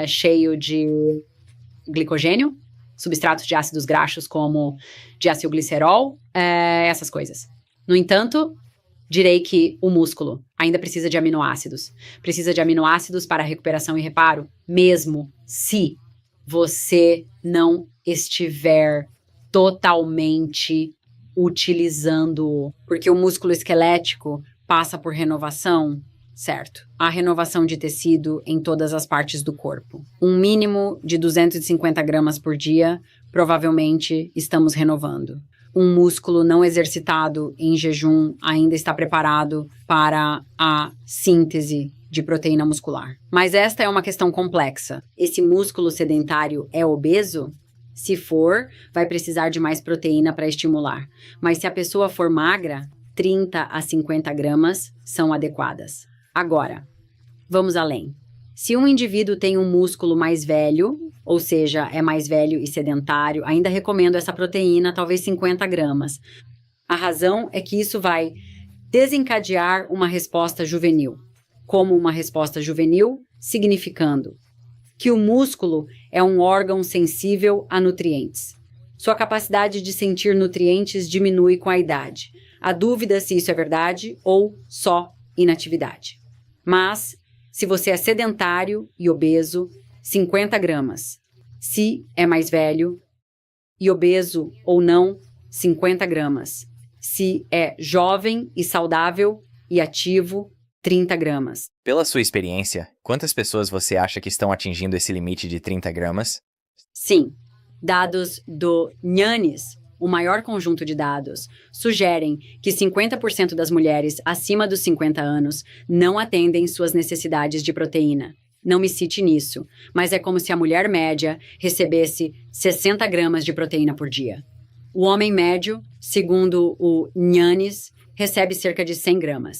cheio de glicogênio, substratos de ácidos graxos como diacilglicerol, essas coisas. No entanto, direi que o músculo ainda precisa de aminoácidos. Precisa de aminoácidos para recuperação e reparo, mesmo se você não estiver totalmente utilizando, porque o músculo esquelético passa por renovação, certo? A renovação de tecido em todas as partes do corpo. Um mínimo de 250 gramas por dia, provavelmente estamos renovando. Um músculo não exercitado em jejum ainda está preparado para a síntese de proteína muscular. Mas esta é uma questão complexa. Esse músculo sedentário é obeso? Se for, vai precisar de mais proteína para estimular. Mas se a pessoa for magra, 30 a 50 gramas são adequadas. Agora, vamos além. Se um indivíduo tem um músculo mais velho, ou seja, é mais velho e sedentário, ainda recomendo essa proteína, talvez 50 gramas. A razão é que isso vai desencadear uma resposta juvenil. Como uma resposta juvenil, significando que o músculo é um órgão sensível a nutrientes. Sua capacidade de sentir nutrientes diminui com a idade. Há dúvida se isso é verdade ou só inatividade. Mas, se você é sedentário e obeso, 50 gramas. Se é mais velho e obeso ou não, 50 gramas. Se é jovem e saudável e ativo, 30 gramas. Pela sua experiência, quantas pessoas você acha que estão atingindo esse limite de 30 gramas? Sim, dados do Nhanes, o maior conjunto de dados, sugerem que 50% das mulheres acima dos 50 anos não atendem suas necessidades de proteína. Não me cite nisso, mas é como se a mulher média recebesse 60 gramas de proteína por dia. O homem médio, segundo o Nhanes, recebe cerca de 100 gramas.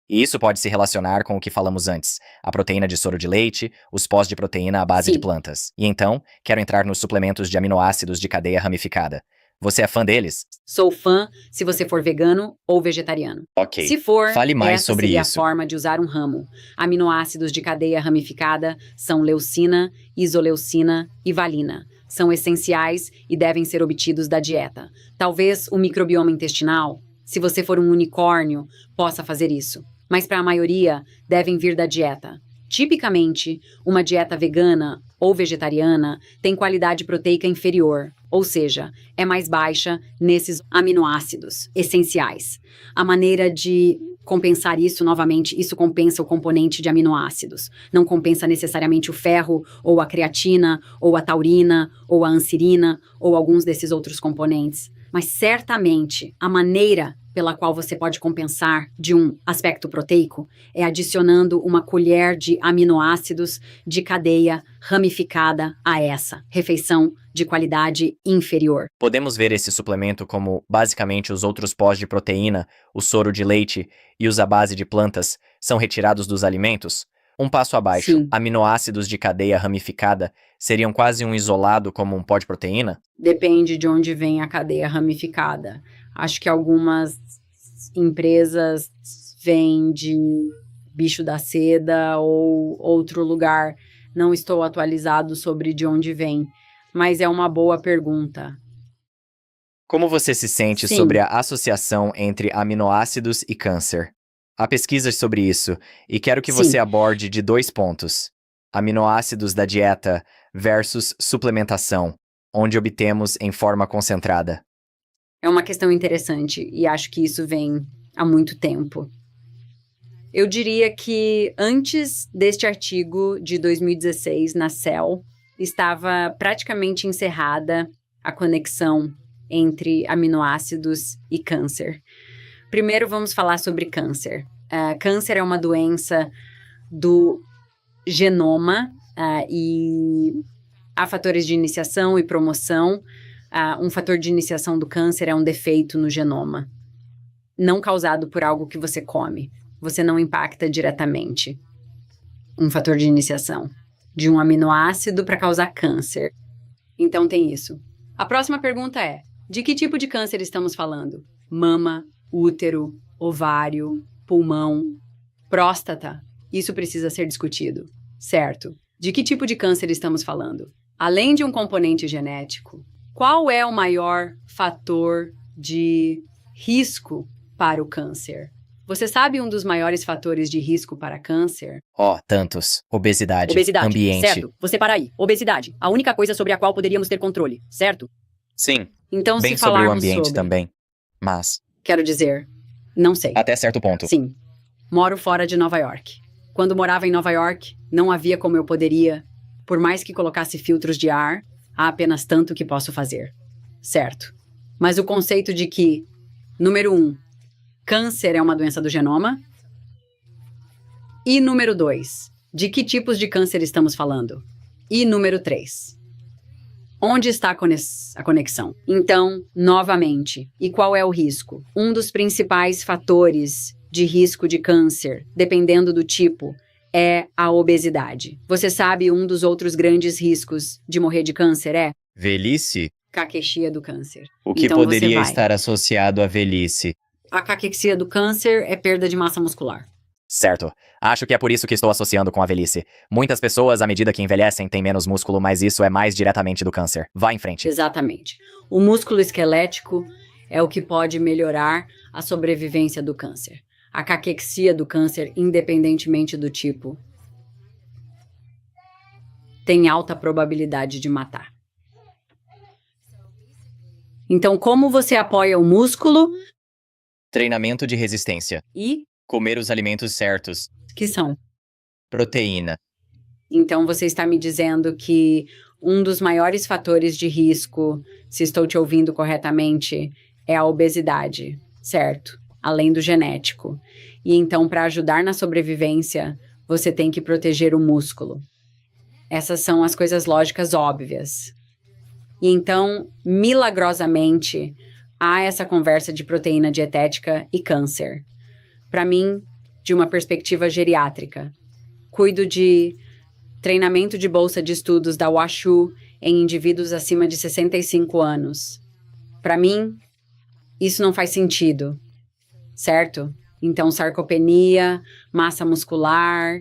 E isso pode se relacionar com o que falamos antes, a proteína de soro de leite, os pós de proteína à base de plantas. E então, quero entrar nos suplementos de aminoácidos de cadeia ramificada. Você é fã deles? Sou fã se você for vegano ou vegetariano. Ok, Se for, fale mais essa sobre seria isso. a forma de usar um ramo. Aminoácidos de cadeia ramificada são leucina, isoleucina e valina. São essenciais e devem ser obtidos da dieta. Talvez o microbioma intestinal, se você for um unicórnio, possa fazer isso. Mas para a maioria, devem vir da dieta. Tipicamente, uma dieta vegana ou vegetariana tem qualidade proteica inferior, ou seja, é mais baixa nesses aminoácidos essenciais. A maneira de compensar isso, novamente, isso compensa o componente de aminoácidos. Não compensa necessariamente o ferro, ou a creatina, ou a taurina, ou a anserina, ou alguns desses outros componentes. mas certamente a maneira pela qual você pode compensar de um aspecto proteico é adicionando uma colher de aminoácidos de cadeia ramificada a essa refeição de qualidade inferior. Podemos ver esse suplemento como basicamente os outros pós de proteína, o soro de leite e os à base de plantas são retirados dos alimentos? Um passo abaixo, Sim. aminoácidos de cadeia ramificada seriam quase um isolado como um pó de proteína? Depende de onde vem a cadeia ramificada. Acho que algumas empresas vêm de bicho da seda ou outro lugar. Não estou atualizado sobre de onde vem, mas é uma boa pergunta. Como você se sente Sim. sobre a associação entre aminoácidos e câncer? Há pesquisas sobre isso, e quero que Sim. você aborde de 2 pontos: aminoácidos da dieta versus suplementação, onde obtemos em forma concentrada. É uma questão interessante e acho que isso vem há muito tempo. Eu diria que antes deste artigo de 2016 na Cell, estava praticamente encerrada a conexão entre aminoácidos e câncer. Primeiro vamos falar sobre câncer. Câncer é uma doença do genoma e há fatores de iniciação e promoção. Um fator de iniciação do câncer é um defeito no genoma, não causado por algo que você come. Você não impacta diretamente um fator de iniciação de um aminoácido para causar câncer. Então tem isso. A próxima pergunta é: de que tipo de câncer estamos falando? Mama, útero, ovário, pulmão, próstata? Isso precisa ser discutido, certo? De que tipo de câncer estamos falando? Além de um componente genético, qual é o maior fator de risco para o câncer? Você sabe um dos maiores fatores de risco para câncer? Tantos. Obesidade, Obesidade, ambiente. certo? Você para aí. Obesidade, a única coisa sobre a qual poderíamos ter controle, certo? Sim, Então, bem se sobre o falarmos ambiente sobre... também. Mas, Quero dizer, não sei. até certo ponto. Sim, moro fora de Nova York. Quando morava em Nova York, não havia como eu poderia. Por mais que colocasse filtros de ar, há apenas tanto que posso fazer. Certo. Mas o conceito de que, número 1, câncer é uma doença do genoma. E número 2, de que tipos de câncer estamos falando? E número 3, onde está a conexão? Então, novamente, e qual é o risco? Um dos principais fatores de risco de câncer, dependendo do tipo, é a obesidade. Você sabe um dos outros grandes riscos de morrer de câncer é? Velhice? Caquexia do câncer. O que Então você poderia vai. estar associado à velhice? A caquexia do câncer é perda de massa muscular. Certo. Acho que é por isso que estou associando com a velhice. Muitas pessoas, à medida que envelhecem, têm menos músculo, mas isso é mais diretamente do câncer. Vá em frente. Exatamente. O músculo esquelético é o que pode melhorar a sobrevivência do câncer. A caquexia do câncer, independentemente do tipo, tem alta probabilidade de matar. Então, como você apoia o músculo Treinamento de resistência. e Comer os alimentos certos. que são? Proteína. Então, você está me dizendo que um dos maiores fatores de risco, se estou te ouvindo corretamente, é a obesidade, certo? Além do genético. E então, para ajudar na sobrevivência, você tem que proteger o músculo. Essas são as coisas lógicas óbvias. E então, milagrosamente, há essa conversa de proteína dietética e câncer. Para mim, de uma perspectiva geriátrica, cuido de treinamento de bolsa de estudos da WashU em indivíduos acima de 65 anos. Para mim, isso não faz sentido, certo? Então, sarcopenia, massa muscular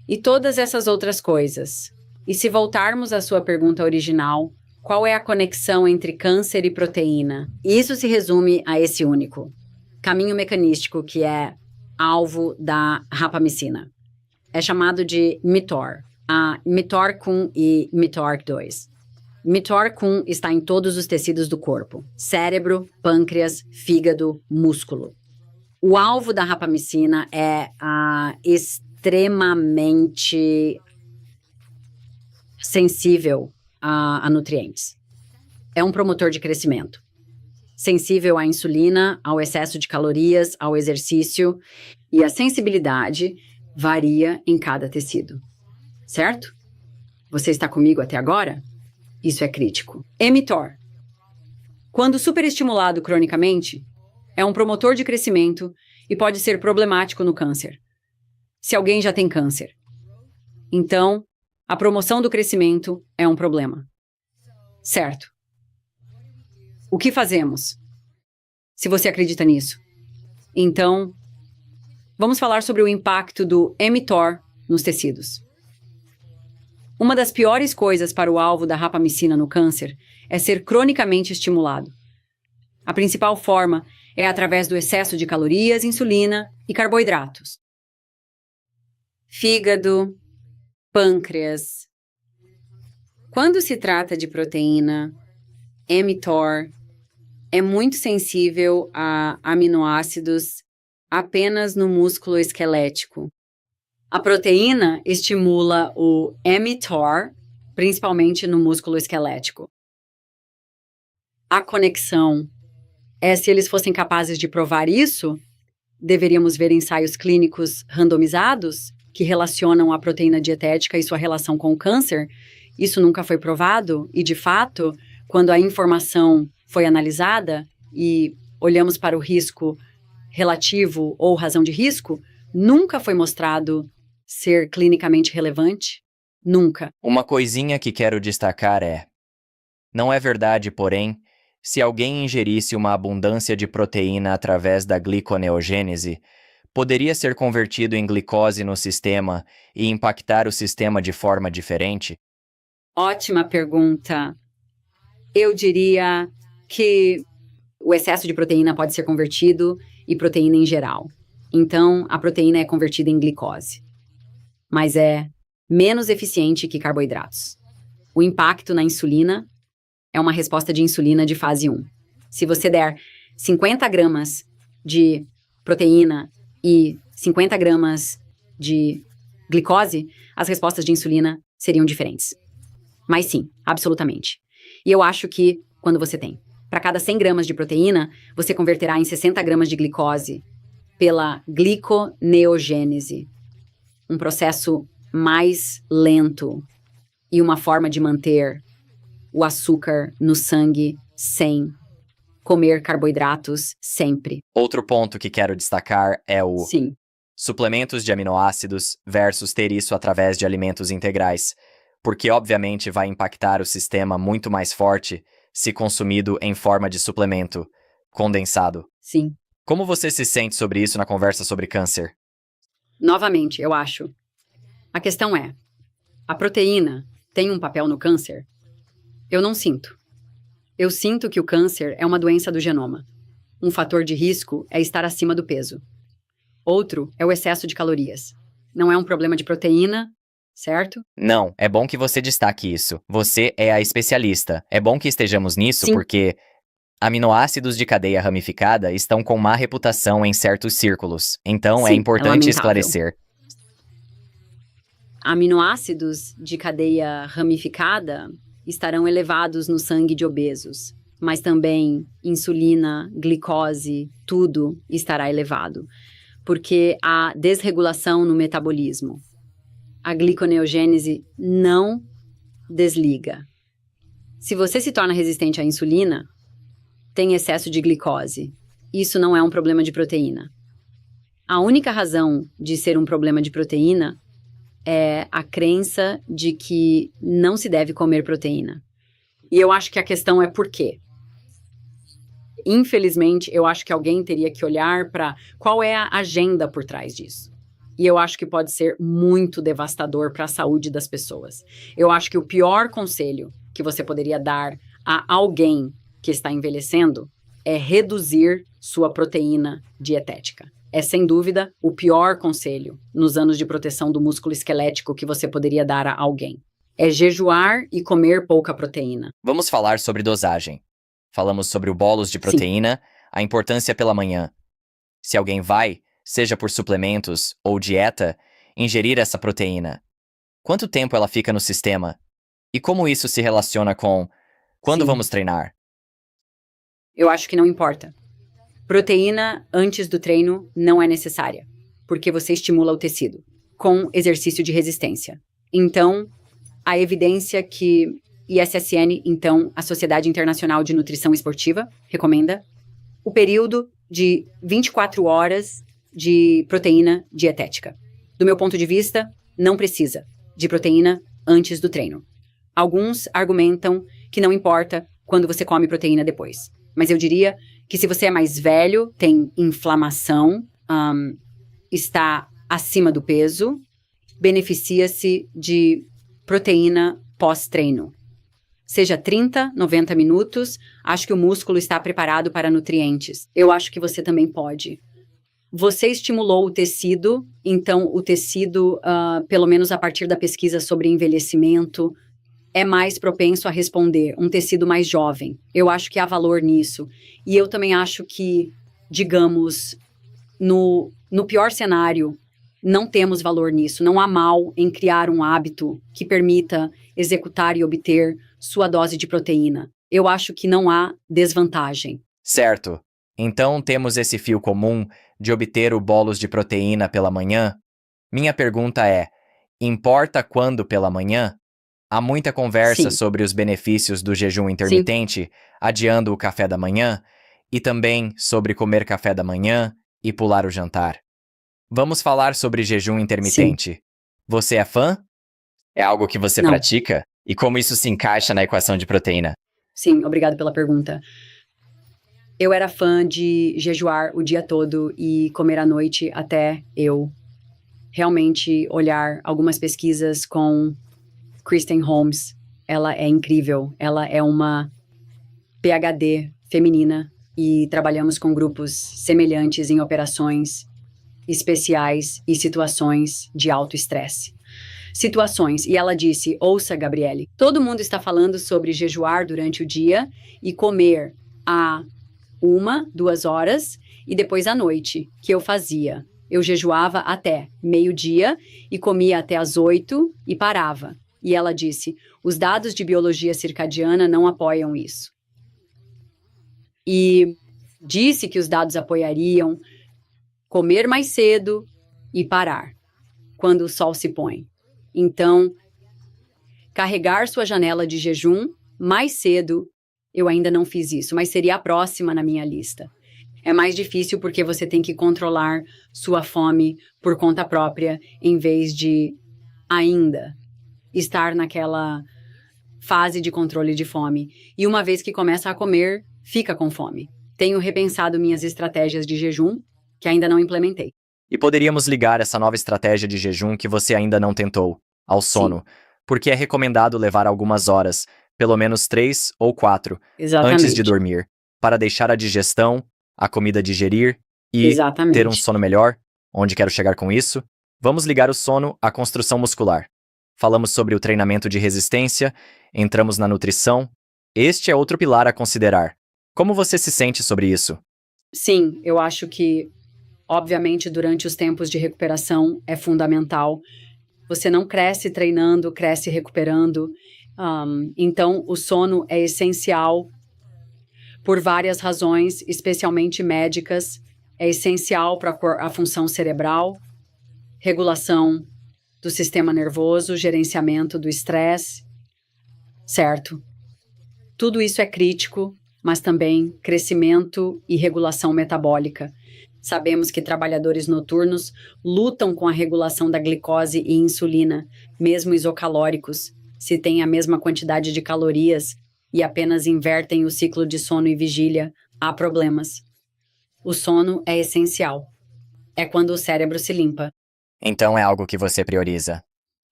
e todas essas outras coisas. E se voltarmos à sua pergunta original, qual é a conexão entre câncer e proteína? Isso se resume a esse único caminho mecanístico que é alvo da rapamicina. É chamado de mTOR. A mTOR-1 e mTOR-2. mTOR-1 está em todos os tecidos do corpo: cérebro, pâncreas, fígado, músculo. O alvo da rapamicina é extremamente sensível a nutrientes. É um promotor de crescimento. sensível à insulina, ao excesso de calorias, ao exercício, e a sensibilidade varia em cada tecido. Certo? Você está comigo até agora? Isso é crítico. mTOR. Quando superestimulado cronicamente, é um promotor de crescimento e pode ser problemático no câncer. Se alguém já tem câncer. Então, a promoção do crescimento é um problema. Certo. O que fazemos? Se você acredita nisso. Então, vamos falar sobre o impacto do mTOR nos tecidos. Uma das piores coisas para o alvo da rapamicina no câncer é ser cronicamente estimulado. A principal forma é através do excesso de calorias, insulina e carboidratos. Fígado, pâncreas. Quando se trata de proteína, mTOR é muito sensível a aminoácidos apenas no músculo esquelético. A proteína estimula o mTOR, principalmente no músculo esquelético. A conexão é se eles fossem capazes de provar isso, deveríamos ver ensaios clínicos randomizados que relacionam a proteína dietética e sua relação com o câncer. Isso nunca foi provado e, de fato, quando a informação foi analisada e olhamos para o risco relativo ou razão de risco, nunca foi mostrado ser clinicamente relevante? Nunca. Uma coisinha que quero destacar é: não é verdade, porém, se alguém ingerisse uma abundância de proteína através da gliconeogênese, poderia ser convertido em glicose no sistema e impactar o sistema de forma diferente? Ótima pergunta. Eu diria que o excesso de proteína pode ser convertido e proteína em geral. Então, a proteína é convertida em glicose. Mas é menos eficiente que carboidratos. O impacto na insulina é uma resposta de insulina de fase 1. Se você der 50 gramas de proteína e 50 gramas de glicose, as respostas de insulina seriam diferentes. Mas sim, absolutamente. E eu acho que, quando você tem, para cada 100 gramas de proteína, você converterá em 60 gramas de glicose pela gliconeogênese. Um processo mais lento e uma forma de manter o açúcar no sangue sem comer carboidratos sempre. Outro ponto que quero destacar é o Sim. suplementos de aminoácidos versus ter isso através de alimentos integrais, porque obviamente vai impactar o sistema muito mais forte se consumido em forma de suplemento condensado. Sim. Como você se sente sobre isso na conversa sobre câncer? Novamente, eu acho. A questão é, a proteína tem um papel no câncer? Eu não sinto. Eu sinto que o câncer é uma doença do genoma. Um fator de risco é estar acima do peso. Outro é o excesso de calorias. Não é um problema de proteína, certo? Não, é bom que você destaque isso. Você é a especialista. É bom que estejamos nisso Sim. porque aminoácidos de cadeia ramificada estão com má reputação em certos círculos. Então é Sim, importante lamentável. esclarecer. Aminoácidos de cadeia ramificada estarão elevados no sangue de obesos, mas também insulina, glicose, tudo estará elevado, porque há desregulação no metabolismo. A gliconeogênese não desliga. Se você se torna resistente à insulina, tem excesso de glicose. Isso não é um problema de proteína. A única razão de ser um problema de proteína é a crença de que não se deve comer proteína. E eu acho que a questão é por quê. Infelizmente, eu acho que alguém teria que olhar para qual é a agenda por trás disso. E eu acho que pode ser muito devastador para a saúde das pessoas. Eu acho que o pior conselho que você poderia dar a alguém que está envelhecendo é reduzir sua proteína dietética. É, sem dúvida, o pior conselho nos anos de proteção do músculo esquelético que você poderia dar a alguém. É jejuar e comer pouca proteína. Vamos falar sobre dosagem. Falamos sobre o bolos de proteína, a importância pela manhã. Se alguém vai, seja por suplementos ou dieta, ingerir essa proteína, quanto tempo ela fica no sistema? E como isso se relaciona com quando Sim. vamos treinar? Eu acho que não importa. Proteína antes do treino não é necessária, porque você estimula o tecido com exercício de resistência. Então, a evidência que ISSN, então, a Sociedade Internacional de Nutrição Esportiva, recomenda o período de 24 horas de proteína dietética. Do meu ponto de vista, não precisa de proteína antes do treino. Alguns argumentam que não importa quando você come proteína depois. Mas eu diria que se você é mais velho, tem inflamação, está acima do peso, beneficia-se de proteína pós-treino. Seja 30, 90 minutos, acho que o músculo está preparado para nutrientes. Eu acho que você também pode. Você estimulou o tecido, então o tecido, pelo menos a partir da pesquisa sobre envelhecimento, é mais propenso a responder, um tecido mais jovem. Eu acho que há valor nisso. E eu também acho que, digamos, no pior cenário, não temos valor nisso. Não há mal em criar um hábito que permita executar e obter sua dose de proteína. Eu acho que não há desvantagem. Certo. Então temos esse fio comum de obter o bolos de proteína pela manhã? Minha pergunta é: importa quando pela manhã? Há muita conversa Sim. sobre os benefícios do jejum intermitente, adiando o café da manhã, e também sobre comer café da manhã e pular o jantar. Vamos falar sobre jejum intermitente. Você é fã? É algo que você Não. pratica? E como isso se encaixa na equação de proteína? Sim, obrigado pela pergunta. Eu era fã de jejuar o dia todo e comer à noite até eu realmente olhar algumas pesquisas com Kristen Holmes. Ela é incrível. Ela é uma PhD feminina e trabalhamos com grupos semelhantes em operações especiais e situações de alto estresse. Situações. E ela disse, ouça, Gabriele, todo mundo está falando sobre jejuar durante o dia e comer a 1, 2 horas e depois à noite, que eu fazia. Eu jejuava até meio-dia e comia até as 8 e parava. E ela disse, os dados de biologia circadiana não apoiam isso. E disse que os dados apoiariam comer mais cedo e parar, quando o sol se põe. Então, carregar sua janela de jejum mais cedo, eu ainda não fiz isso, mas seria a próxima na minha lista. É mais difícil porque você tem que controlar sua fome por conta própria, em vez de ainda estar naquela fase de controle de fome. E uma vez que começa a comer, fica com fome. Tenho repensado minhas estratégias de jejum, que ainda não implementei. E poderíamos ligar essa nova estratégia de jejum que você ainda não tentou ao sono, porque é recomendado levar algumas horas, pelo menos 3 ou 4, Exatamente. antes de dormir, para deixar a digestão, a comida digerir e Exatamente. ter um sono melhor. Onde quero chegar com isso? Vamos ligar o sono à construção muscular. Falamos sobre o treinamento de resistência, entramos na nutrição. Este é outro pilar a considerar. Como você se sente sobre isso? Sim, eu acho que, obviamente, durante os tempos de recuperação é fundamental. Você não cresce treinando, cresce recuperando. Então, o sono é essencial por várias razões, especialmente médicas. É essencial para a função cerebral, regulação do sistema nervoso, gerenciamento do estresse, certo? Tudo isso é crítico, mas também crescimento e regulação metabólica. Sabemos que trabalhadores noturnos lutam com a regulação da glicose e insulina, mesmo isocalóricos, se têm a mesma quantidade de calorias e apenas invertem o ciclo de sono e vigília, há problemas. O sono é essencial. É quando o cérebro se limpa. Então é algo que você prioriza.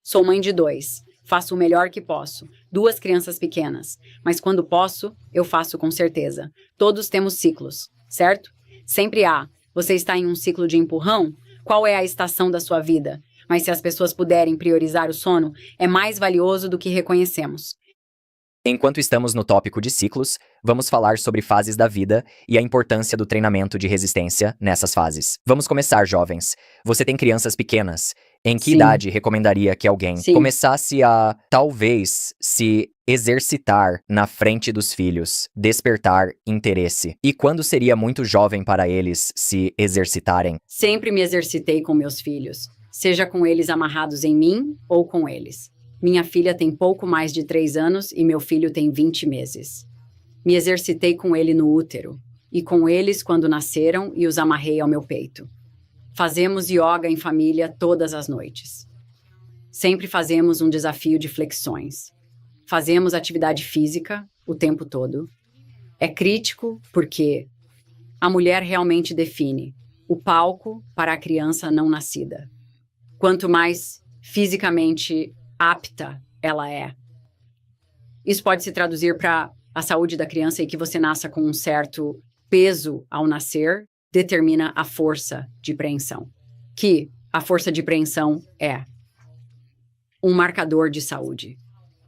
Sou mãe de 2. Faço o melhor que posso. 2 crianças pequenas. Mas quando posso, eu faço com certeza. Todos temos ciclos, certo? Sempre há. Você está em um ciclo de empurrão? Qual é a estação da sua vida? Mas se as pessoas puderem priorizar o sono, é mais valioso do que reconhecemos. Enquanto estamos no tópico de ciclos, vamos falar sobre fases da vida e a importância do treinamento de resistência nessas fases. Vamos começar, jovens. Você tem crianças pequenas. Em que Sim. idade recomendaria que alguém Sim. começasse a, talvez, se exercitar na frente dos filhos, despertar interesse. E quando seria muito jovem para eles se exercitarem? Sempre me exercitei com meus filhos, seja com eles amarrados em mim ou com eles. Minha filha tem pouco mais de 3 anos e meu filho tem 20 meses. Me exercitei com ele no útero e com eles quando nasceram e os amarrei ao meu peito. Fazemos yoga em família todas as noites. Sempre fazemos um desafio de flexões. Fazemos atividade física o tempo todo. É crítico porque a mulher realmente define o palco para a criança não nascida. Quanto mais fisicamente apta ela é. Isso pode se traduzir para a saúde da criança e que você nasça com um certo peso ao nascer determina a força de preensão. Que a força de preensão é um marcador de saúde.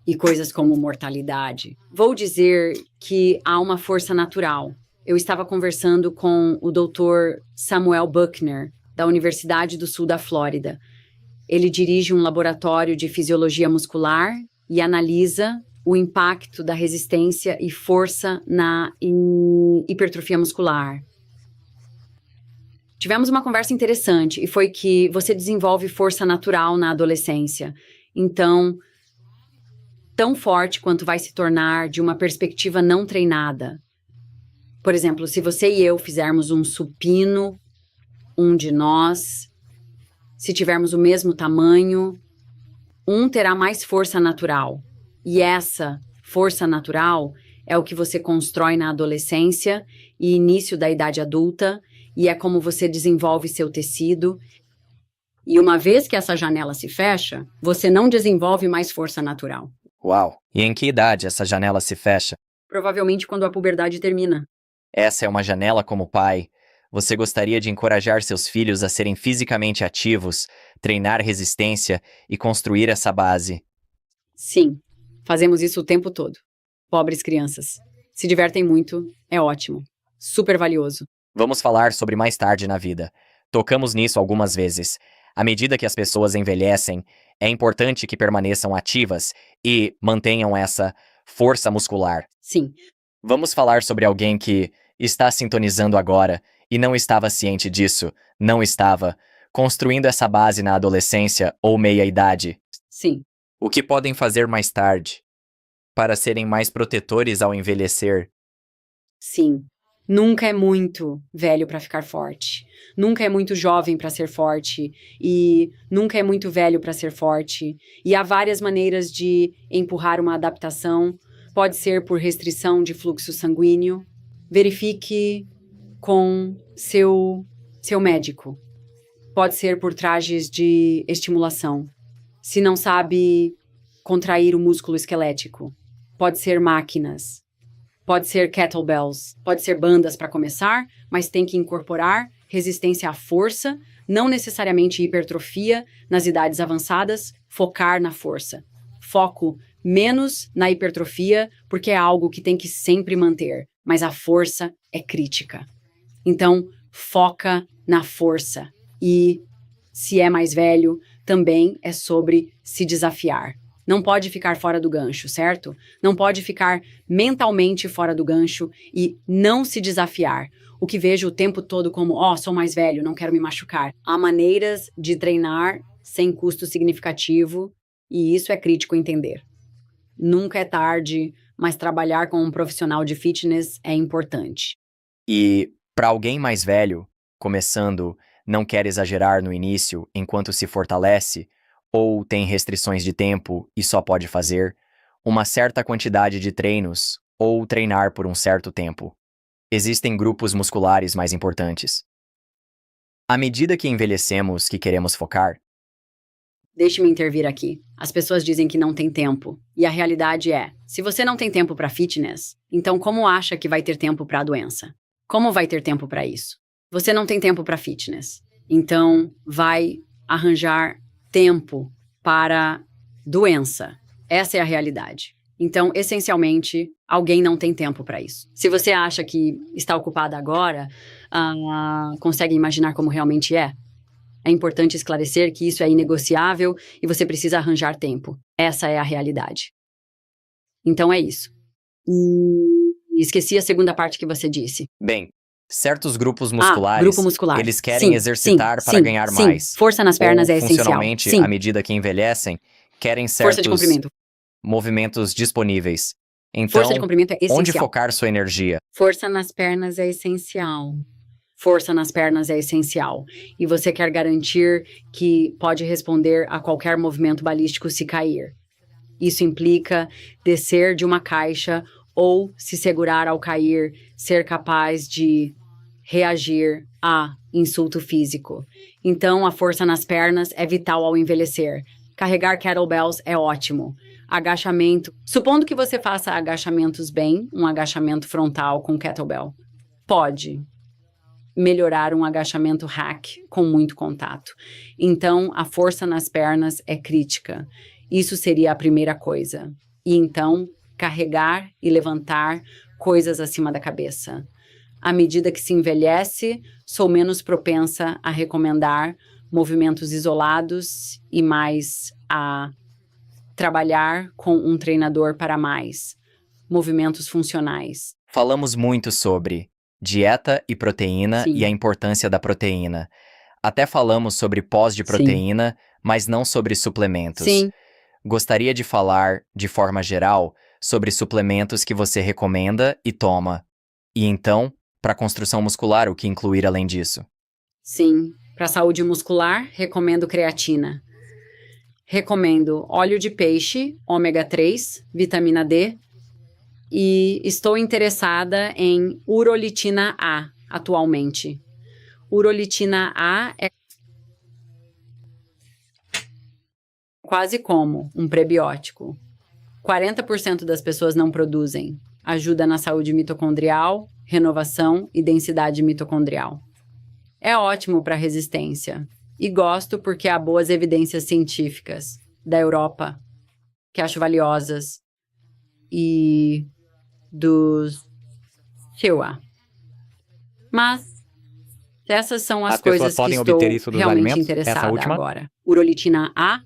E coisas como mortalidade. Vou dizer que há uma força natural. Eu estava conversando com o Dr. Samuel Buckner, da Universidade do Sul da Flórida. Ele dirige um laboratório de fisiologia muscular e analisa o impacto da resistência e força na hipertrofia muscular. Tivemos uma conversa interessante e foi que você desenvolve força natural na adolescência. Então, tão forte quanto vai se tornar de uma perspectiva não treinada. Por exemplo, se você e eu fizermos um supino, um de nós, se tivermos o mesmo tamanho, um terá mais força natural. E essa força natural é o que você constrói na adolescência e início da idade adulta, e é como você desenvolve seu tecido. E uma vez que essa janela se fecha, você não desenvolve mais força natural. Uau! E em que idade essa janela se fecha? Provavelmente quando a puberdade termina. Essa é uma janela como pai. Você gostaria de encorajar seus filhos a serem fisicamente ativos, treinar resistência e construir essa base? Sim, fazemos isso o tempo todo. Pobres crianças. Se divertem muito, é ótimo. Super valioso. Vamos falar sobre mais tarde na vida. Tocamos nisso algumas vezes. À medida que as pessoas envelhecem, é importante que permaneçam ativas e mantenham essa força muscular. Sim. Vamos falar sobre alguém que está sintonizando agora e não estava ciente disso, não estava construindo essa base na adolescência ou meia-idade. Sim. O que podem fazer mais tarde para serem mais protetores ao envelhecer? Sim. Nunca é muito velho para ficar forte. Nunca é muito jovem para ser forte. E nunca é muito velho para ser forte. E há várias maneiras de empurrar uma adaptação. Pode ser por restrição de fluxo sanguíneo. Verifique com seu médico. Pode ser por trajes de estimulação. Se não sabe contrair o músculo esquelético. Pode ser máquinas. Pode ser kettlebells, pode ser bandas para começar, mas tem que incorporar resistência à força, não necessariamente hipertrofia nas idades avançadas, focar na força. Foco menos na hipertrofia, porque é algo que tem que sempre manter, mas a força é crítica. Então, foca na força. E, se é mais velho, também é sobre se desafiar. Não pode ficar fora do gancho, certo? Não pode ficar mentalmente fora do gancho e não se desafiar. O que vejo o tempo todo como, sou mais velho, não quero me machucar. Há maneiras de treinar sem custo significativo e isso é crítico entender. Nunca é tarde, mas trabalhar com um profissional de fitness é importante. E, para alguém mais velho, começando, não quer exagerar no início enquanto se fortalece, ou tem restrições de tempo e só pode fazer uma certa quantidade de treinos ou treinar por um certo tempo. Existem grupos musculares mais importantes. À medida que envelhecemos, que queremos focar? Deixe-me intervir aqui. As pessoas dizem que não tem tempo. E a realidade é, se você não tem tempo para fitness, então como acha que vai ter tempo para a doença? Como vai ter tempo para isso? Você não tem tempo para fitness. Então vai arranjar tempo para doença. Essa é a realidade. Então, essencialmente, alguém não tem tempo para isso. Se você acha que está ocupada agora, consegue imaginar como realmente é? É importante esclarecer que isso é inegociável e você precisa arranjar tempo. Essa é a realidade. Então é isso. Esqueci a segunda parte que você disse. Bem, certos grupos Grupo musculares, muscular. eles querem Sim, exercitar sim, para sim, ganhar sim. mais. Força nas pernas Ou, é essencial. funcionalmente, Sim. à medida que envelhecem, querem Força de certos comprimento. movimentos disponíveis. Força de Então, comprimento é essencial. onde focar sua energia? Força nas pernas é essencial. Força nas pernas é essencial. E você quer garantir que pode responder a qualquer movimento balístico se cair. Isso implica descer de uma caixa ou, se segurar ao cair, ser capaz de reagir a insulto físico. Então, a força nas pernas é vital ao envelhecer. Carregar kettlebells é ótimo. Agachamento. Supondo que você faça agachamentos bem, um agachamento frontal com kettlebell. Pode melhorar um agachamento hack com muito contato. Então, a força nas pernas é crítica. Isso seria a primeira coisa. E então, carregar e levantar coisas acima da cabeça. À medida que se envelhece, sou menos propensa a recomendar movimentos isolados e mais a trabalhar com um treinador para mais movimentos funcionais. Falamos muito sobre dieta e proteína Sim. e a importância da proteína. Até falamos sobre pós de proteína, mas não sobre suplementos. Sim. Gostaria de falar, de forma geral, sobre suplementos que você recomenda e toma. E então, para construção muscular, o que incluir além disso? Sim. Para saúde muscular, recomendo creatina. Recomendo óleo de peixe, ômega 3, vitamina D. E estou interessada em urolitina A atualmente. Urolitina A é quase como um prebiótico. 40% das pessoas não produzem. Ajuda na saúde mitocondrial, renovação e densidade mitocondrial. É ótimo para resistência. E gosto porque há boas evidências científicas da Europa, que acho valiosas, e dos CIUA. Mas essas são as coisas pessoas podem que estou obter isso dos realmente alimentos? interessada Essa última? agora. Urolitina A.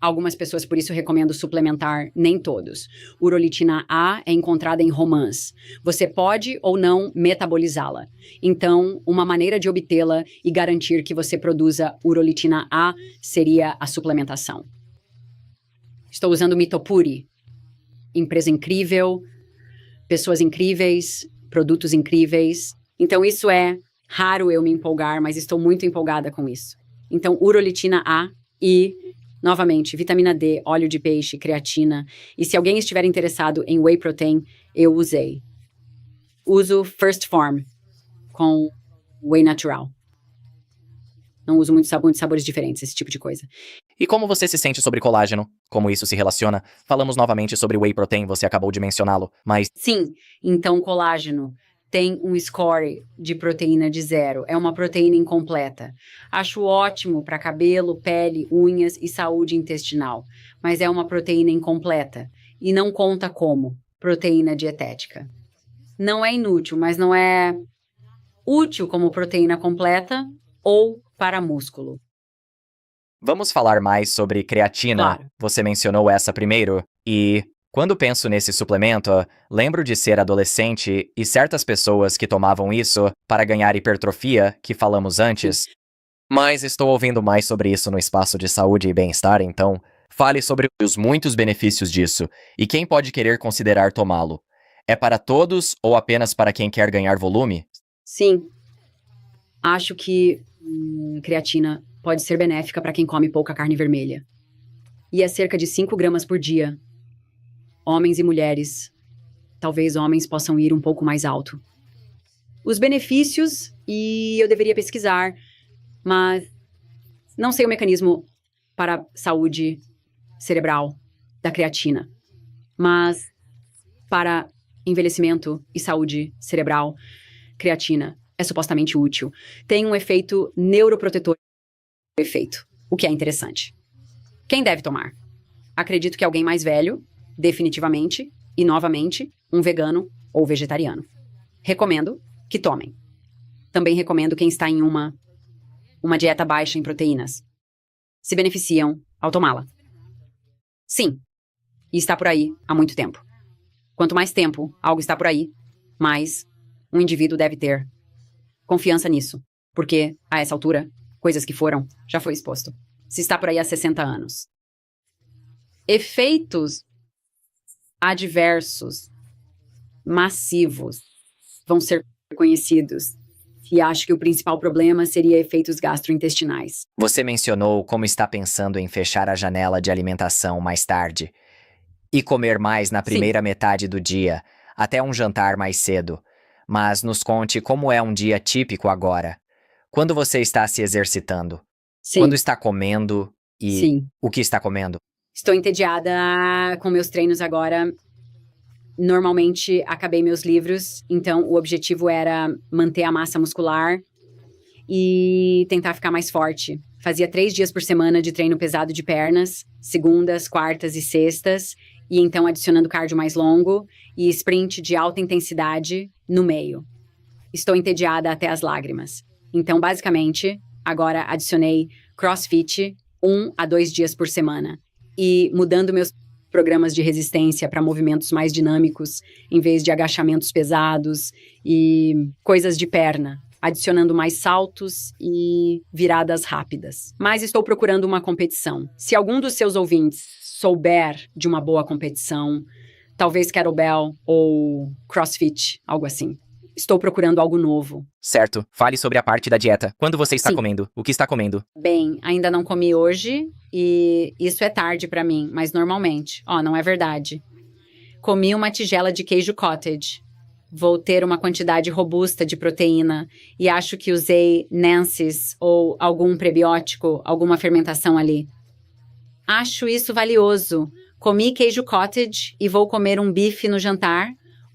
Algumas pessoas, por isso, recomendo suplementar, nem todos. Urolitina A é encontrada em romãs. Você pode ou não metabolizá-la. Então, uma maneira de obtê-la e garantir que você produza urolitina A seria a suplementação. Estou usando Mitopuri. Empresa incrível, pessoas incríveis, produtos incríveis. Então, isso é raro eu me empolgar, mas estou muito empolgada com isso. Então, urolitina A e, novamente, vitamina D, óleo de peixe, creatina. E se alguém estiver interessado em whey protein, eu usei. Uso First Form com whey natural. Não uso muitos sabores diferentes, esse tipo de coisa. E como você se sente sobre colágeno? Como isso se relaciona? Falamos novamente sobre whey protein, você acabou de mencioná-lo, mas Sim, então colágeno tem um score de proteína de 0. É uma proteína incompleta. Acho ótimo para cabelo, pele, unhas e saúde intestinal, mas é uma proteína incompleta e não conta como proteína dietética. Não é inútil, mas não é útil como proteína completa ou para músculo. vamos falar mais sobre creatina. Claro. Você mencionou essa primeiro. E quando penso nesse suplemento, lembro de ser adolescente e certas pessoas que tomavam isso para ganhar hipertrofia, que falamos antes. Mas estou ouvindo mais sobre isso no espaço de saúde e bem-estar, então fale sobre os muitos benefícios disso e quem pode querer considerar tomá-lo. É para todos ou apenas para quem quer ganhar volume? Sim, acho que creatina pode ser benéfica para quem come pouca carne vermelha. E é cerca de 5 gramas por dia. Homens e mulheres. Talvez homens possam ir um pouco mais alto. Os benefícios, e eu deveria pesquisar, mas não sei o mecanismo para a saúde cerebral da creatina. Mas para envelhecimento e saúde cerebral, creatina é supostamente útil. Tem um efeito neuroprotetor, o que é interessante. Quem deve tomar? Acredito que alguém mais velho, definitivamente, e novamente, um vegano ou vegetariano. Recomendo que tomem. Também recomendo quem está em uma dieta baixa em proteínas. Se beneficiam ao tomá-la. Sim, e está por aí há muito tempo. Quanto mais tempo algo está por aí, mais um indivíduo deve ter confiança nisso, porque, a essa altura, coisas que foram, já foi exposto. Se está por aí há 60 anos. Efeitos adversos, massivos, vão ser conhecidos. E acho que o principal problema seria efeitos gastrointestinais. Você mencionou como está pensando em fechar a janela de alimentação mais tarde e comer mais na primeira metade do dia, até um jantar mais cedo. Mas nos conte como é um dia típico agora. Quando você está se exercitando? Sim. Quando está comendo e Sim. o que está comendo? Estou entediada com meus treinos agora. Normalmente, acabei meus livros, então o objetivo era manter a massa muscular e tentar ficar mais forte. Fazia 3 dias por semana de treino pesado de pernas, segundas, quartas e sextas, e então adicionando cardio mais longo e sprint de alta intensidade no meio. Estou entediada até as lágrimas. Então, basicamente, agora adicionei CrossFit 1 a 2 dias por semana e mudando meus programas de resistência para movimentos mais dinâmicos, em vez de agachamentos pesados e coisas de perna, adicionando mais saltos e viradas rápidas. Mas estou procurando uma competição. Se algum dos seus ouvintes souber de uma boa competição, talvez kettlebell ou CrossFit, algo assim. Estou procurando algo novo. Certo. Fale sobre a parte da dieta. Quando você está Sim. comendo? O que está comendo? Bem, ainda não comi hoje e isso é tarde pra mim, mas normalmente. Não é verdade. Comi uma tigela de queijo cottage. Vou ter uma quantidade robusta de proteína e acho que usei Nancy's ou algum prebiótico, alguma fermentação ali. Acho isso valioso. Comi queijo cottage e vou comer um bife no jantar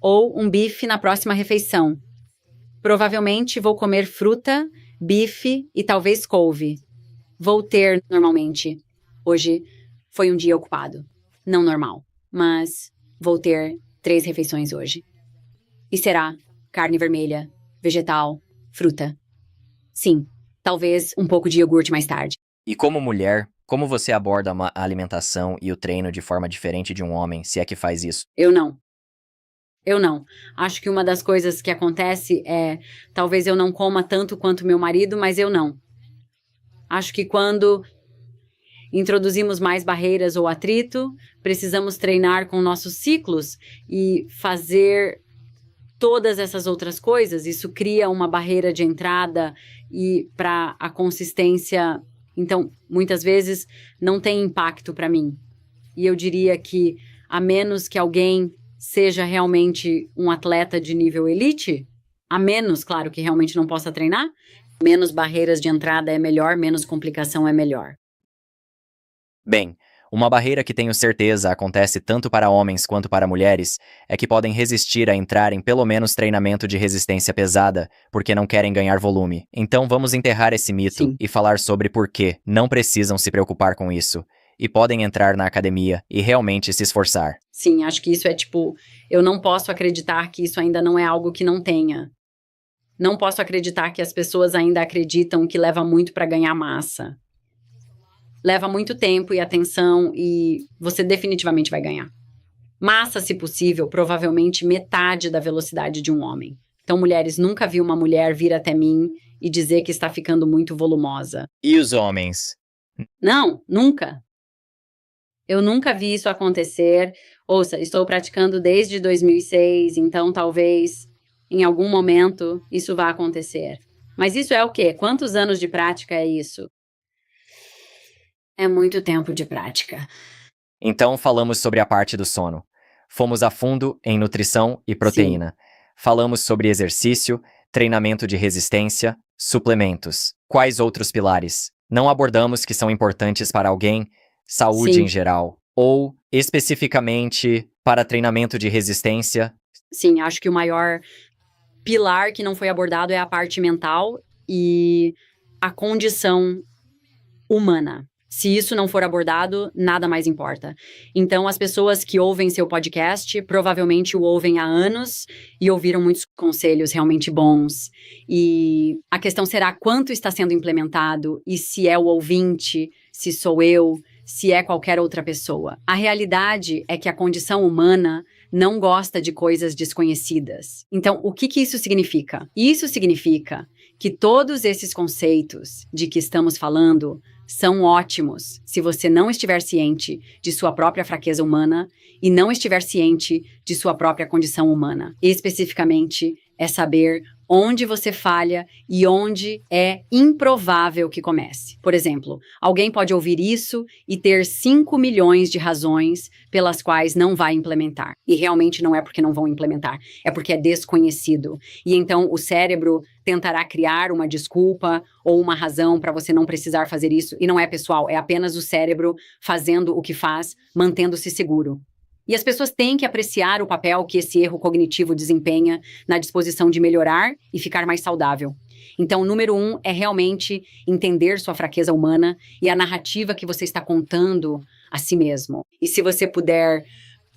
ou um bife na próxima refeição. Provavelmente vou comer fruta, bife e talvez couve. Vou ter normalmente. Hoje foi um dia ocupado. Não normal, mas vou ter 3 refeições hoje. E será carne vermelha, vegetal, fruta. Sim, talvez um pouco de iogurte mais tarde. E como mulher, como você aborda a alimentação e o treino de forma diferente de um homem, se é que faz isso? Eu não. Acho que uma das coisas que acontece é, talvez eu não coma tanto quanto meu marido, mas eu não. Acho que quando introduzimos mais barreiras ou atrito, precisamos treinar com nossos ciclos e fazer todas essas outras coisas. Isso cria uma barreira de entrada e para a consistência, então, muitas vezes não tem impacto para mim. E eu diria que, a menos que alguém seja realmente um atleta de nível elite, a menos, claro, que realmente não possa treinar, menos barreiras de entrada é melhor, menos complicação é melhor. Bem, uma barreira que tenho certeza acontece tanto para homens quanto para mulheres é que podem resistir a entrar em pelo menos treinamento de resistência pesada porque não querem ganhar volume. Então vamos enterrar esse mito Sim. e falar sobre por que não precisam se preocupar com isso e podem entrar na academia e realmente se esforçar. Sim, acho que isso é eu não posso acreditar que isso ainda não é algo que não tenha. Não posso acreditar que as pessoas ainda acreditam que leva muito para ganhar massa. Leva muito tempo e atenção e você definitivamente vai ganhar. Massa, se possível, provavelmente metade da velocidade de um homem. Então, mulheres, nunca vi uma mulher vir até mim e dizer que está ficando muito volumosa. E os homens? Não, nunca. Eu nunca vi isso acontecer. Ouça, estou praticando desde 2006, então talvez em algum momento isso vá acontecer. Mas isso é o quê? Quantos anos de prática é isso? É muito tempo de prática. Então falamos sobre a parte do sono. Fomos a fundo em nutrição e proteína. Falamos sobre exercício, treinamento de resistência, suplementos. Quais outros pilares? Não abordamos que são importantes para alguém, saúde em geral, ou especificamente para treinamento de resistência? Sim, acho que o maior pilar que não foi abordado é a parte mental e a condição humana. Se isso não for abordado, nada mais importa. Então, as pessoas que ouvem seu podcast provavelmente o ouvem há anos e ouviram muitos conselhos realmente bons. E a questão será quanto está sendo implementado e se é o ouvinte, se sou eu, se é qualquer outra pessoa. A realidade é que a condição humana não gosta de coisas desconhecidas. Então, o que isso significa? Isso significa que todos esses conceitos de que estamos falando são ótimos se você não estiver ciente de sua própria fraqueza humana e não estiver ciente de sua própria condição humana. Especificamente, é saber onde você falha e onde é improvável que comece. Por exemplo, alguém pode ouvir isso e ter 5 milhões de razões pelas quais não vai implementar. E realmente não é porque não vão implementar, é porque é desconhecido. E então o cérebro tentará criar uma desculpa ou uma razão para você não precisar fazer isso. E não é pessoal, é apenas o cérebro fazendo o que faz, mantendo-se seguro. E as pessoas têm que apreciar o papel que esse erro cognitivo desempenha na disposição de melhorar e ficar mais saudável. Então, o número 1 é realmente entender sua fraqueza humana e a narrativa que você está contando a si mesmo. E se você puder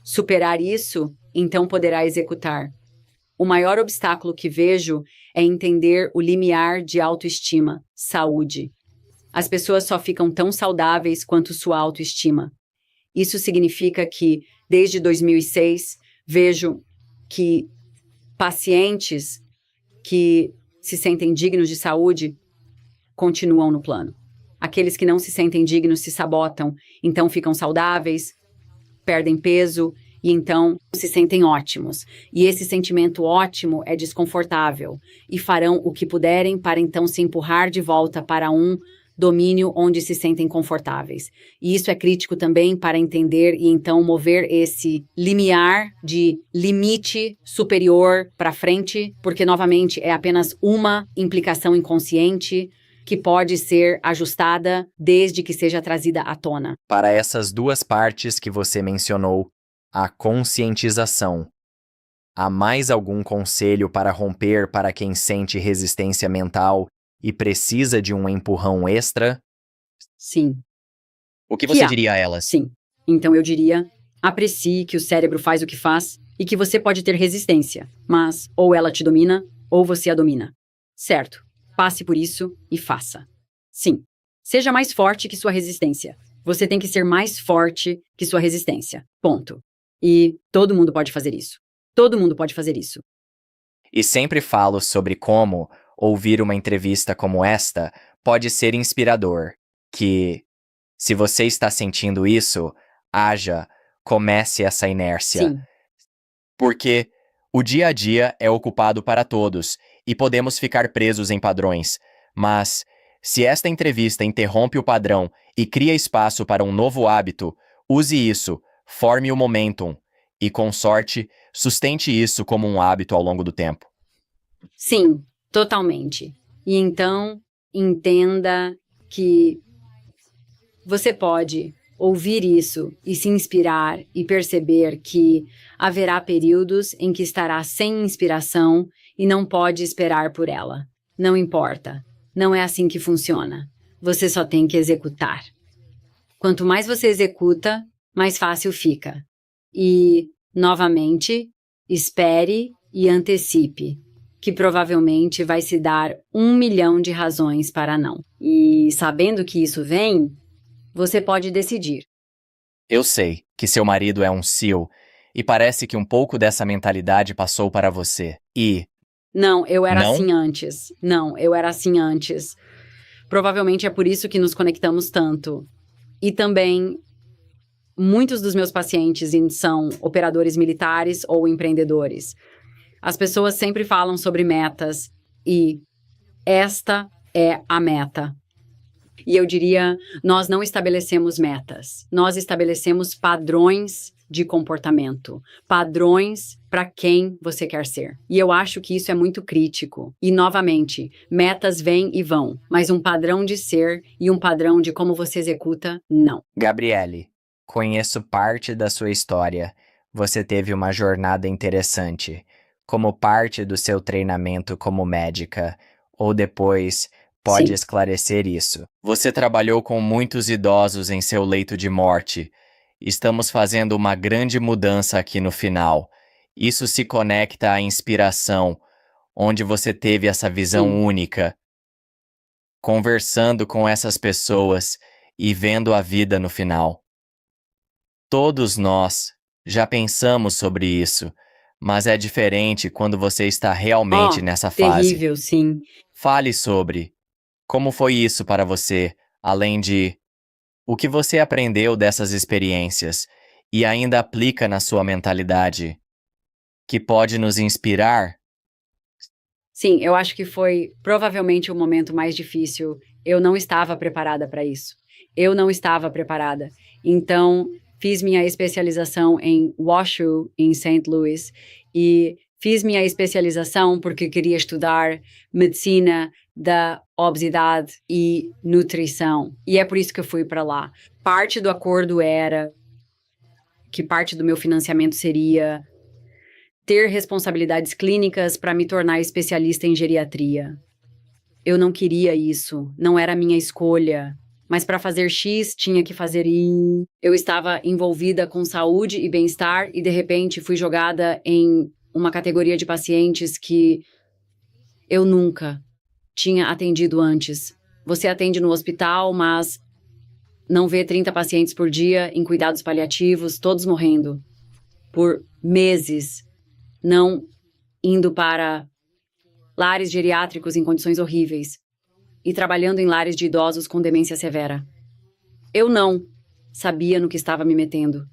superar isso, então poderá executar. O maior obstáculo que vejo é entender o limiar de autoestima, saúde. As pessoas só ficam tão saudáveis quanto sua autoestima. Isso significa que, desde 2006, vejo que pacientes que se sentem dignos de saúde continuam no plano. Aqueles que não se sentem dignos se sabotam, então ficam saudáveis, perdem peso e então se sentem ótimos. E esse sentimento ótimo é desconfortável e farão o que puderem para então se empurrar de volta para um domínio onde se sentem confortáveis. E isso é crítico também para entender e então mover esse limiar de limite superior para frente, porque novamente é apenas uma implicação inconsciente que pode ser ajustada desde que seja trazida à tona. Para essas duas partes que você mencionou, a conscientização. Há mais algum conselho para romper para quem sente resistência mental e precisa de um empurrão extra? Sim. O que você diria a elas? Sim. Então eu diria, aprecie que o cérebro faz o que faz e que você pode ter resistência, mas ou ela te domina ou você a domina. Certo. Passe por isso e faça. Sim. Seja mais forte que sua resistência. Você tem que ser mais forte que sua resistência. Ponto. E todo mundo pode fazer isso. Todo mundo pode fazer isso. E sempre falo sobre como ouvir uma entrevista como esta pode ser inspirador, que, se você está sentindo isso, haja, comece essa inércia. Sim. Porque o dia a dia é ocupado para todos e podemos ficar presos em padrões, mas se esta entrevista interrompe o padrão e cria espaço para um novo hábito, use isso, forme o momentum e, com sorte, sustente isso como um hábito ao longo do tempo. Sim, totalmente. E então, entenda que você pode ouvir isso e se inspirar e perceber que haverá períodos em que estará sem inspiração e não pode esperar por ela. Não importa. Não é assim que funciona. Você só tem que executar. Quanto mais você executa, mais fácil fica. E, novamente, espere e antecipe, que provavelmente vai se dar 1 milhão de razões para não. E, sabendo que isso vem, você pode decidir. Eu sei que seu marido é um SEAL e parece que um pouco dessa mentalidade passou para você. Não, eu era Não? assim antes. Não, eu era assim antes. Provavelmente é por isso que nos conectamos tanto. E também, muitos dos meus pacientes são operadores militares ou empreendedores. As pessoas sempre falam sobre metas e esta é a meta. E eu diria, nós não estabelecemos metas. Nós estabelecemos padrões de comportamento, padrões para quem você quer ser. E eu acho que isso é muito crítico. E, novamente, metas vêm e vão, mas um padrão de ser e um padrão de como você executa, não. Gabriele, conheço parte da sua história. Você teve uma jornada interessante, como parte do seu treinamento como médica, ou depois pode Sim. esclarecer isso. Você trabalhou com muitos idosos em seu leito de morte. Estamos fazendo uma grande mudança aqui no final. Isso se conecta à inspiração, onde você teve essa visão Sim. única. Conversando com essas pessoas, e vendo a vida no final. Todos nós já pensamos sobre isso, mas é diferente quando você está realmente nessa fase. Terrível, sim. Fale sobre como foi isso para você, além de o que você aprendeu dessas experiências e ainda aplica na sua mentalidade, que pode nos inspirar. Sim, eu acho que foi provavelmente o momento mais difícil. Eu não estava preparada para isso. Eu não estava preparada. Então, fiz minha especialização em WashU, em St. Louis, e fiz minha especialização porque queria estudar medicina da obesidade e nutrição. E é por isso que eu fui para lá. Parte do acordo era que parte do meu financiamento seria ter responsabilidades clínicas para me tornar especialista em geriatria. Eu não queria isso, não era minha escolha. Mas para fazer X, tinha que fazer Y. Eu estava envolvida com saúde e bem-estar e, de repente, fui jogada em uma categoria de pacientes que eu nunca tinha atendido antes. Você atende no hospital, mas não vê 30 pacientes por dia em cuidados paliativos, todos morrendo. Por meses. Não indo para lares geriátricos em condições horríveis e trabalhando em lares de idosos com demência severa. Eu não sabia no que estava me metendo.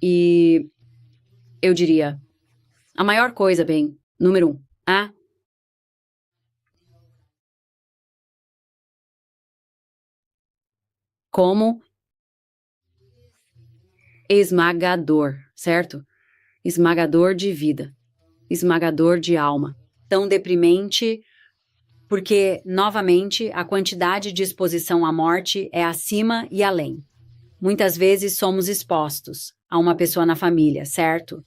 E eu diria, a maior coisa, número 1, como esmagador, certo? Esmagador de vida, esmagador de alma. Tão deprimente, porque, novamente, a quantidade de exposição à morte é acima e além. Muitas vezes somos expostos a uma pessoa na família, certo?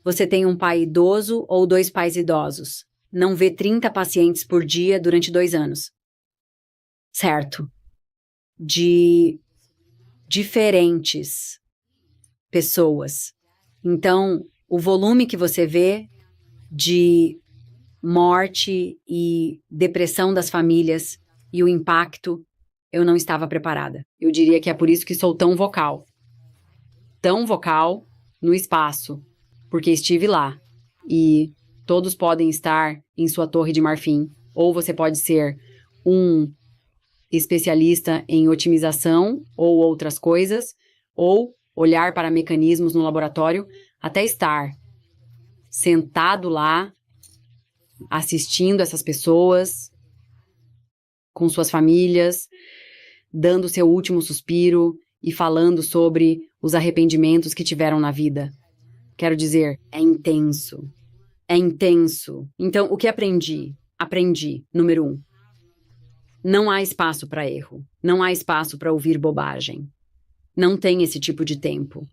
Você tem um pai idoso ou 2 pais idosos. Não vê 30 pacientes por dia durante 2 anos. Certo? De diferentes pessoas. Então, o volume que você vê de morte e depressão das famílias e o impacto, eu não estava preparada. Eu diria que é por isso que sou tão vocal. Tão vocal no espaço, porque estive lá. E todos podem estar em sua torre de marfim, ou você pode ser um especialista em otimização ou outras coisas, ou olhar para mecanismos no laboratório, até estar sentado lá, assistindo essas pessoas, com suas famílias, dando seu último suspiro e falando sobre os arrependimentos que tiveram na vida. Quero dizer, é intenso. É intenso. Então, o que aprendi? Aprendi, número 1. Não há espaço para erro. Não há espaço para ouvir bobagem. Não tem esse tipo de tempo.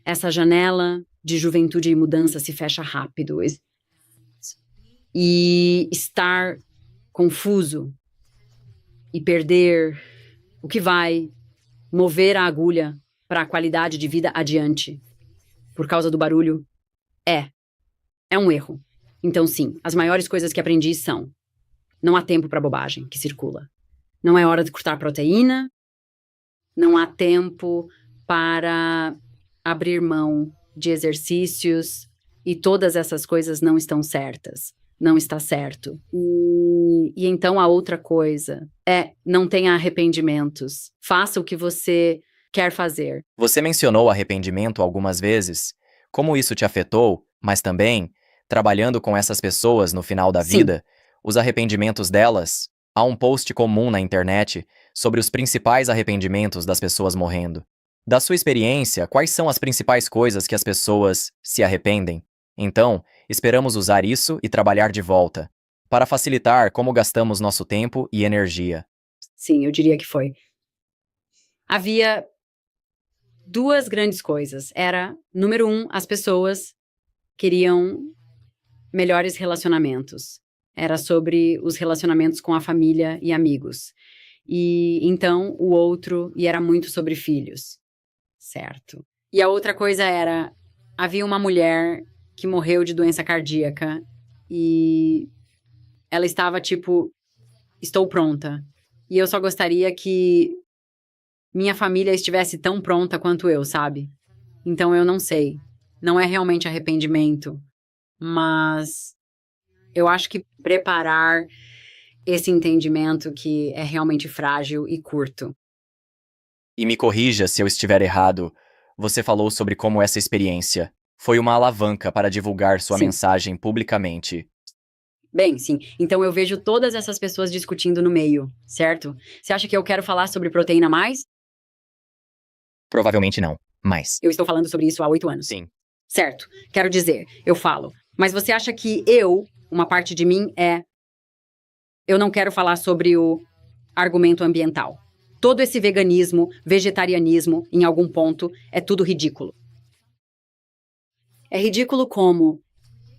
Essa janela de juventude e mudança se fecha rápido. E estar confuso e perder o que vai mover a agulha para a qualidade de vida adiante por causa do barulho é um erro. Então, sim, as maiores coisas que aprendi são: não há tempo para bobagem que circula. Não é hora de cortar proteína. Não há tempo para abrir mão de exercícios. E todas essas coisas não estão certas. Não está certo. E então a outra coisa é: não tenha arrependimentos. Faça o que você quer fazer. Você mencionou arrependimento algumas vezes. Como isso te afetou, mas também, trabalhando com essas pessoas no final da Sim. vida, os arrependimentos delas. Há um post comum na internet sobre os principais arrependimentos das pessoas morrendo. Da sua experiência, quais são as principais coisas que as pessoas se arrependem? Então, esperamos usar isso e trabalhar de volta, para facilitar como gastamos nosso tempo e energia. Sim, eu diria que foi. Havia 2 grandes coisas. Era, número 1, as pessoas queriam melhores relacionamentos. Era sobre os relacionamentos com a família e amigos. E então o outro, e era muito sobre filhos. Certo. E a outra coisa era, havia uma mulher que morreu de doença cardíaca e ela estava tipo, estou pronta. E eu só gostaria que minha família estivesse tão pronta quanto eu, sabe? Então eu não sei. Não é realmente arrependimento, mas eu acho que preparar esse entendimento que é realmente frágil e curto. E me corrija se eu estiver errado, você falou sobre como essa experiência foi uma alavanca para divulgar sua Sim. mensagem publicamente. Bem, sim. Então eu vejo todas essas pessoas discutindo no meio, certo? Você acha que eu quero falar sobre proteína mais? Provavelmente não, mas... Eu estou falando sobre isso há 8 anos. Sim. Certo. Quero dizer, eu falo. Mas você acha que uma parte de mim eu não quero falar sobre o argumento ambiental. Todo esse veganismo, vegetarianismo, em algum ponto, é tudo ridículo. É ridículo como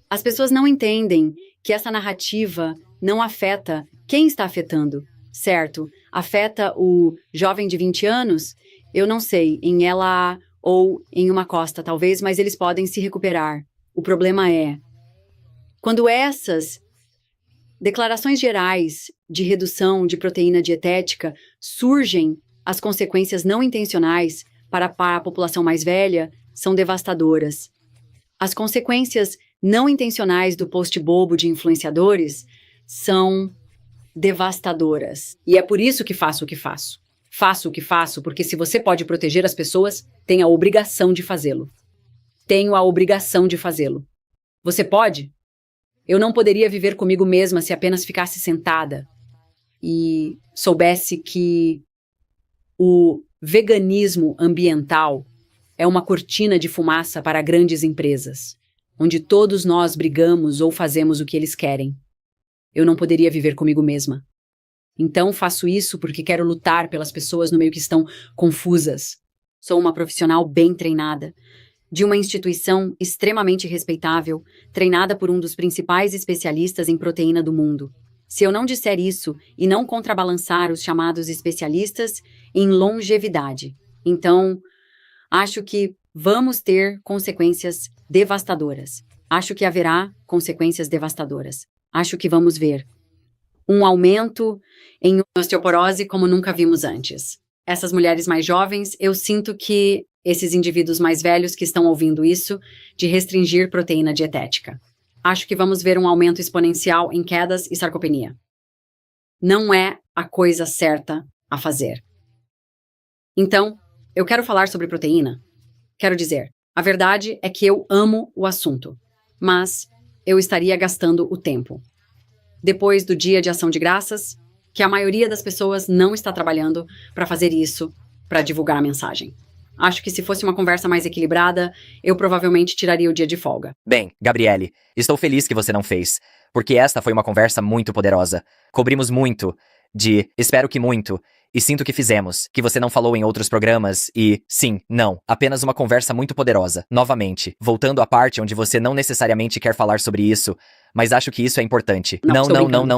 as pessoas não entendem que essa narrativa não afeta quem está afetando, certo? Afeta o jovem de 20 anos? Eu não sei, em ela ou em uma costa, talvez, mas eles podem se recuperar. O problema é, quando essas declarações gerais de redução de proteína dietética surgem, as consequências não intencionais para a população mais velha são devastadoras. As consequências não intencionais do post bobo de influenciadores são devastadoras. E é por isso que faço o que faço. Faço o que faço porque se você pode proteger as pessoas, tem a obrigação de fazê-lo. Tenho a obrigação de fazê-lo. Você pode? Eu não poderia viver comigo mesma se apenas ficasse sentada e soubesse que o veganismo ambiental é uma cortina de fumaça para grandes empresas, onde todos nós brigamos ou fazemos o que eles querem. Eu não poderia viver comigo mesma. Então faço isso porque quero lutar pelas pessoas no meio que estão confusas. Sou uma profissional bem treinada, de uma instituição extremamente respeitável, treinada por um dos principais especialistas em proteína do mundo. Se eu não disser isso e não contrabalançar os chamados especialistas em longevidade, então acho que vamos ter consequências devastadoras. Acho que haverá consequências devastadoras. Acho que vamos ver um aumento em osteoporose como nunca vimos antes. Essas mulheres mais jovens, eu sinto que esses indivíduos mais velhos que estão ouvindo isso, de restringir proteína dietética. Acho que vamos ver um aumento exponencial em quedas e sarcopenia. Não é a coisa certa a fazer. Então, eu quero falar sobre proteína. Quero dizer, a verdade é que eu amo o assunto, mas eu estaria gastando o tempo. Depois do Dia de Ação de Graças, que a maioria das pessoas não está trabalhando para fazer isso, para divulgar a mensagem. Acho que se fosse uma conversa mais equilibrada, eu provavelmente tiraria o dia de folga. Bem, Gabriele, estou feliz que você não fez, porque esta foi uma conversa muito poderosa. Cobrimos muito, espero que muito, e sinto que fizemos, que você não falou em outros programas e, sim, não, apenas uma conversa muito poderosa. Novamente, voltando à parte onde você não necessariamente quer falar sobre isso, mas acho que isso é importante. Não.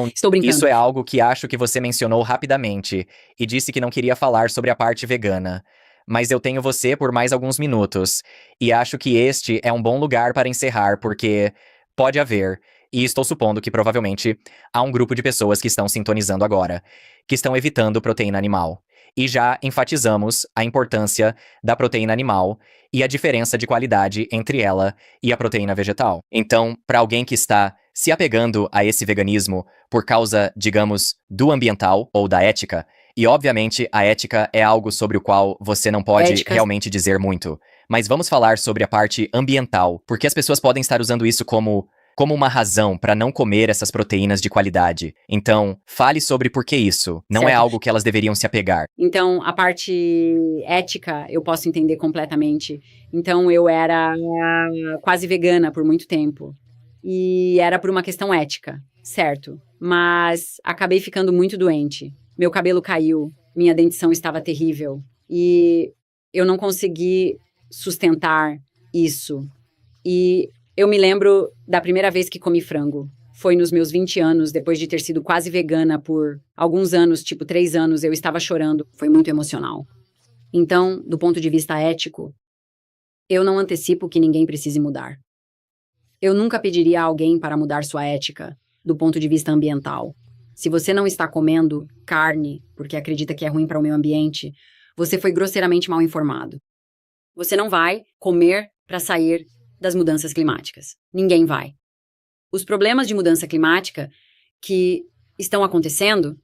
Estou brincando. Isso é algo que acho que você mencionou rapidamente e disse que não queria falar sobre a parte vegana. Mas eu tenho você por mais alguns minutos, e acho que este é um bom lugar para encerrar, porque pode haver, e estou supondo que provavelmente há um grupo de pessoas que estão sintonizando agora, que estão evitando proteína animal. E já enfatizamos a importância da proteína animal e a diferença de qualidade entre ela e a proteína vegetal. Então, para alguém que está se apegando a esse veganismo por causa, digamos, do ambiental ou da ética, e obviamente a ética é algo sobre o qual você não pode realmente dizer muito, mas vamos falar sobre a parte ambiental, porque as pessoas podem estar usando isso como uma razão para não comer essas proteínas de qualidade. Então, fale sobre por que isso. Não é algo que elas deveriam se apegar. Então, a parte ética eu posso entender completamente. Então, eu era quase vegana por muito tempo. E era por uma questão ética, certo? Mas acabei ficando muito doente. Meu cabelo caiu, minha dentição estava terrível. E eu não consegui sustentar isso. E eu me lembro da primeira vez que comi frango. Foi nos meus 20 anos, depois de ter sido quase vegana por alguns anos, tipo 3 anos, eu estava chorando. Foi muito emocional. Então, do ponto de vista ético, eu não antecipo que ninguém precise mudar. Eu nunca pediria a alguém para mudar sua ética do ponto de vista ambiental. Se você não está comendo carne porque acredita que é ruim para o meio ambiente, você foi grosseiramente mal informado. Você não vai comer para sair das mudanças climáticas. Ninguém vai. Os problemas de mudança climática que estão acontecendo,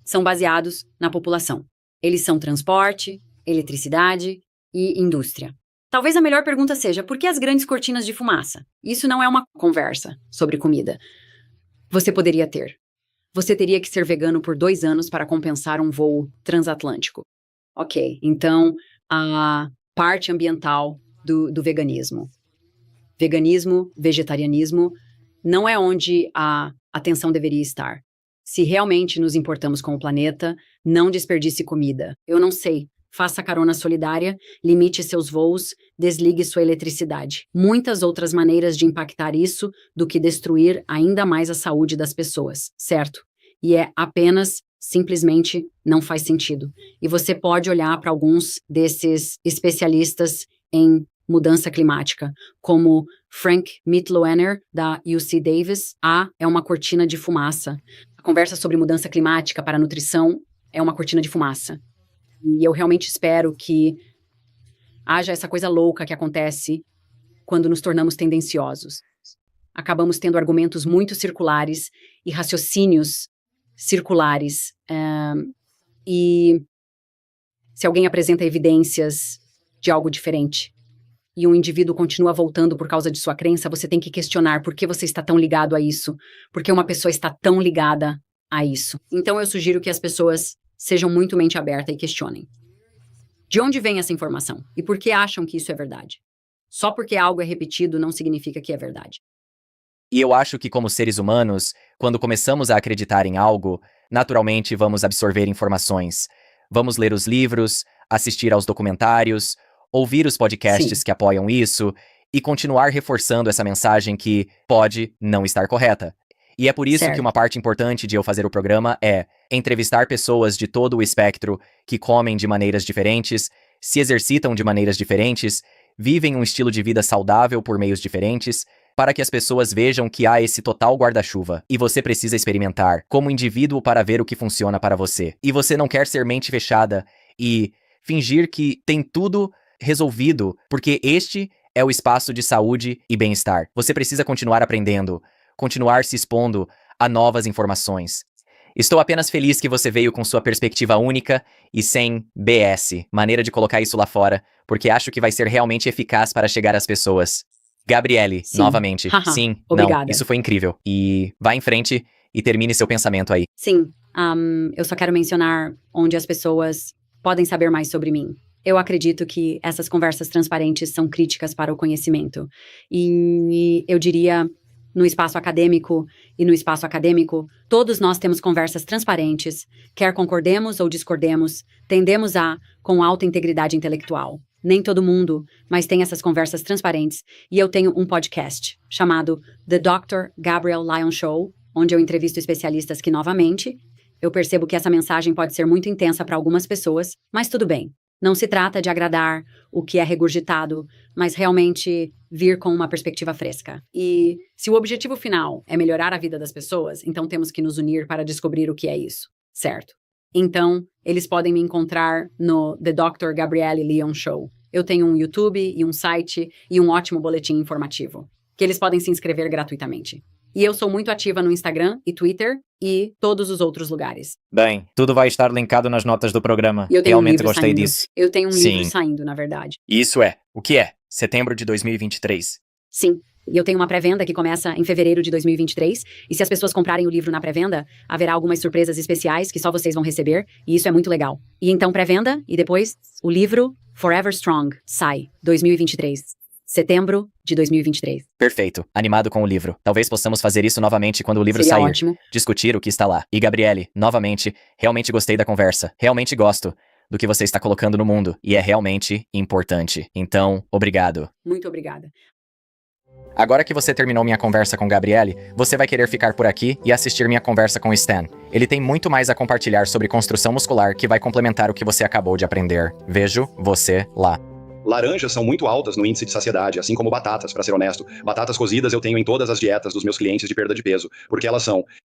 são baseados na população. Eles são transporte, eletricidade e indústria. Talvez a melhor pergunta seja, por que as grandes cortinas de fumaça? Isso não é uma conversa sobre comida. Você poderia ter. Você teria que ser vegano por 2 anos para compensar um voo transatlântico. Ok, então a parte ambiental do veganismo. Veganismo, vegetarianismo, não é onde a atenção deveria estar. Se realmente nos importamos com o planeta, não desperdice comida. Eu não sei. Faça carona solidária, limite seus voos, desligue sua eletricidade. Muitas outras maneiras de impactar isso do que destruir ainda mais a saúde das pessoas, certo? E simplesmente não faz sentido. E você pode olhar para alguns desses especialistas em mudança climática, como Frank Mitloehner, da UC Davis. É uma cortina de fumaça. A conversa sobre mudança climática para a nutrição é uma cortina de fumaça. E eu realmente espero que haja essa coisa louca que acontece quando nos tornamos tendenciosos. Acabamos tendo argumentos muito circulares e raciocínios circulares. E se alguém apresenta evidências de algo diferente e um indivíduo continua voltando por causa de sua crença, você tem que questionar por que você está tão ligado a isso, por que uma pessoa está tão ligada a isso. Então eu sugiro que as pessoas sejam muito mente aberta e questionem. De onde vem essa informação? E por que acham que isso é verdade? Só porque algo é repetido não significa que é verdade. E eu acho que como seres humanos, quando começamos a acreditar em algo, naturalmente vamos absorver informações. Vamos ler os livros, assistir aos documentários, ouvir os podcasts que apoiam isso e continuar reforçando essa mensagem que pode não estar correta. E é por isso que uma parte importante de eu fazer o programa é entrevistar pessoas de todo o espectro que comem de maneiras diferentes, se exercitam de maneiras diferentes, vivem um estilo de vida saudável por meios diferentes, para que as pessoas vejam que há esse total guarda-chuva e você precisa experimentar como indivíduo para ver o que funciona para você. E você não quer ser mente fechada e fingir que tem tudo resolvido, porque este é o espaço de saúde e bem-estar. Você precisa continuar aprendendo, continuar se expondo a novas informações. Estou apenas feliz que você veio com sua perspectiva única e sem BS, maneira de colocar isso lá fora, porque acho que vai ser realmente eficaz para chegar às pessoas. Gabriele, novamente. Sim, obrigada. Não, isso foi incrível. E vá em frente e termine seu pensamento aí. Sim, eu só quero mencionar onde as pessoas podem saber mais sobre mim. Eu acredito que essas conversas transparentes são críticas para o conhecimento. E eu diria, no espaço acadêmico, todos nós temos conversas transparentes, quer concordemos ou discordemos, tendemos com alta integridade intelectual. Nem todo mundo, mas tem essas conversas transparentes. E eu tenho um podcast chamado The Dr. Gabrielle Lyon Show, onde eu entrevisto especialistas que, novamente, eu percebo que essa mensagem pode ser muito intensa para algumas pessoas, mas tudo bem. Não se trata de agradar o que é regurgitado, mas realmente vir com uma perspectiva fresca. E se o objetivo final é melhorar a vida das pessoas, então temos que nos unir para descobrir o que é isso, certo? Então, eles podem me encontrar no The Dr. Gabrielle Lyon Show. Eu tenho um YouTube e um site e um ótimo boletim informativo, que eles podem se inscrever gratuitamente. E eu sou muito ativa no Instagram e Twitter e todos os outros lugares. Bem, tudo vai estar linkado nas notas do programa. E eu tenho Realmente um livro gostei saindo. disso. Eu tenho um livro saindo, na verdade. Isso é. O que é? Setembro de 2023. Sim. E eu tenho uma pré-venda que começa em fevereiro de 2023. E se as pessoas comprarem o livro na pré-venda, haverá algumas surpresas especiais que só vocês vão receber. E isso é muito legal. E então pré-venda e depois o livro Forever Strong sai 2023. Setembro de 2023. Perfeito. Animado com o livro. Talvez possamos fazer isso novamente quando o livro Seria sair. Ótimo. Discutir o que está lá. E Gabriele, novamente, realmente gostei da conversa. Realmente gosto do que você está colocando no mundo. E é realmente importante. Então, obrigado. Muito obrigada. Agora que você terminou minha conversa com Gabriele, você vai querer ficar por aqui e assistir minha conversa com Stan. Ele tem muito mais a compartilhar sobre construção muscular que vai complementar o que você acabou de aprender. Vejo você lá. Laranjas são muito altas no índice de saciedade, assim como batatas, para ser honesto. Batatas cozidas eu tenho em todas as dietas dos meus clientes de perda de peso, porque elas são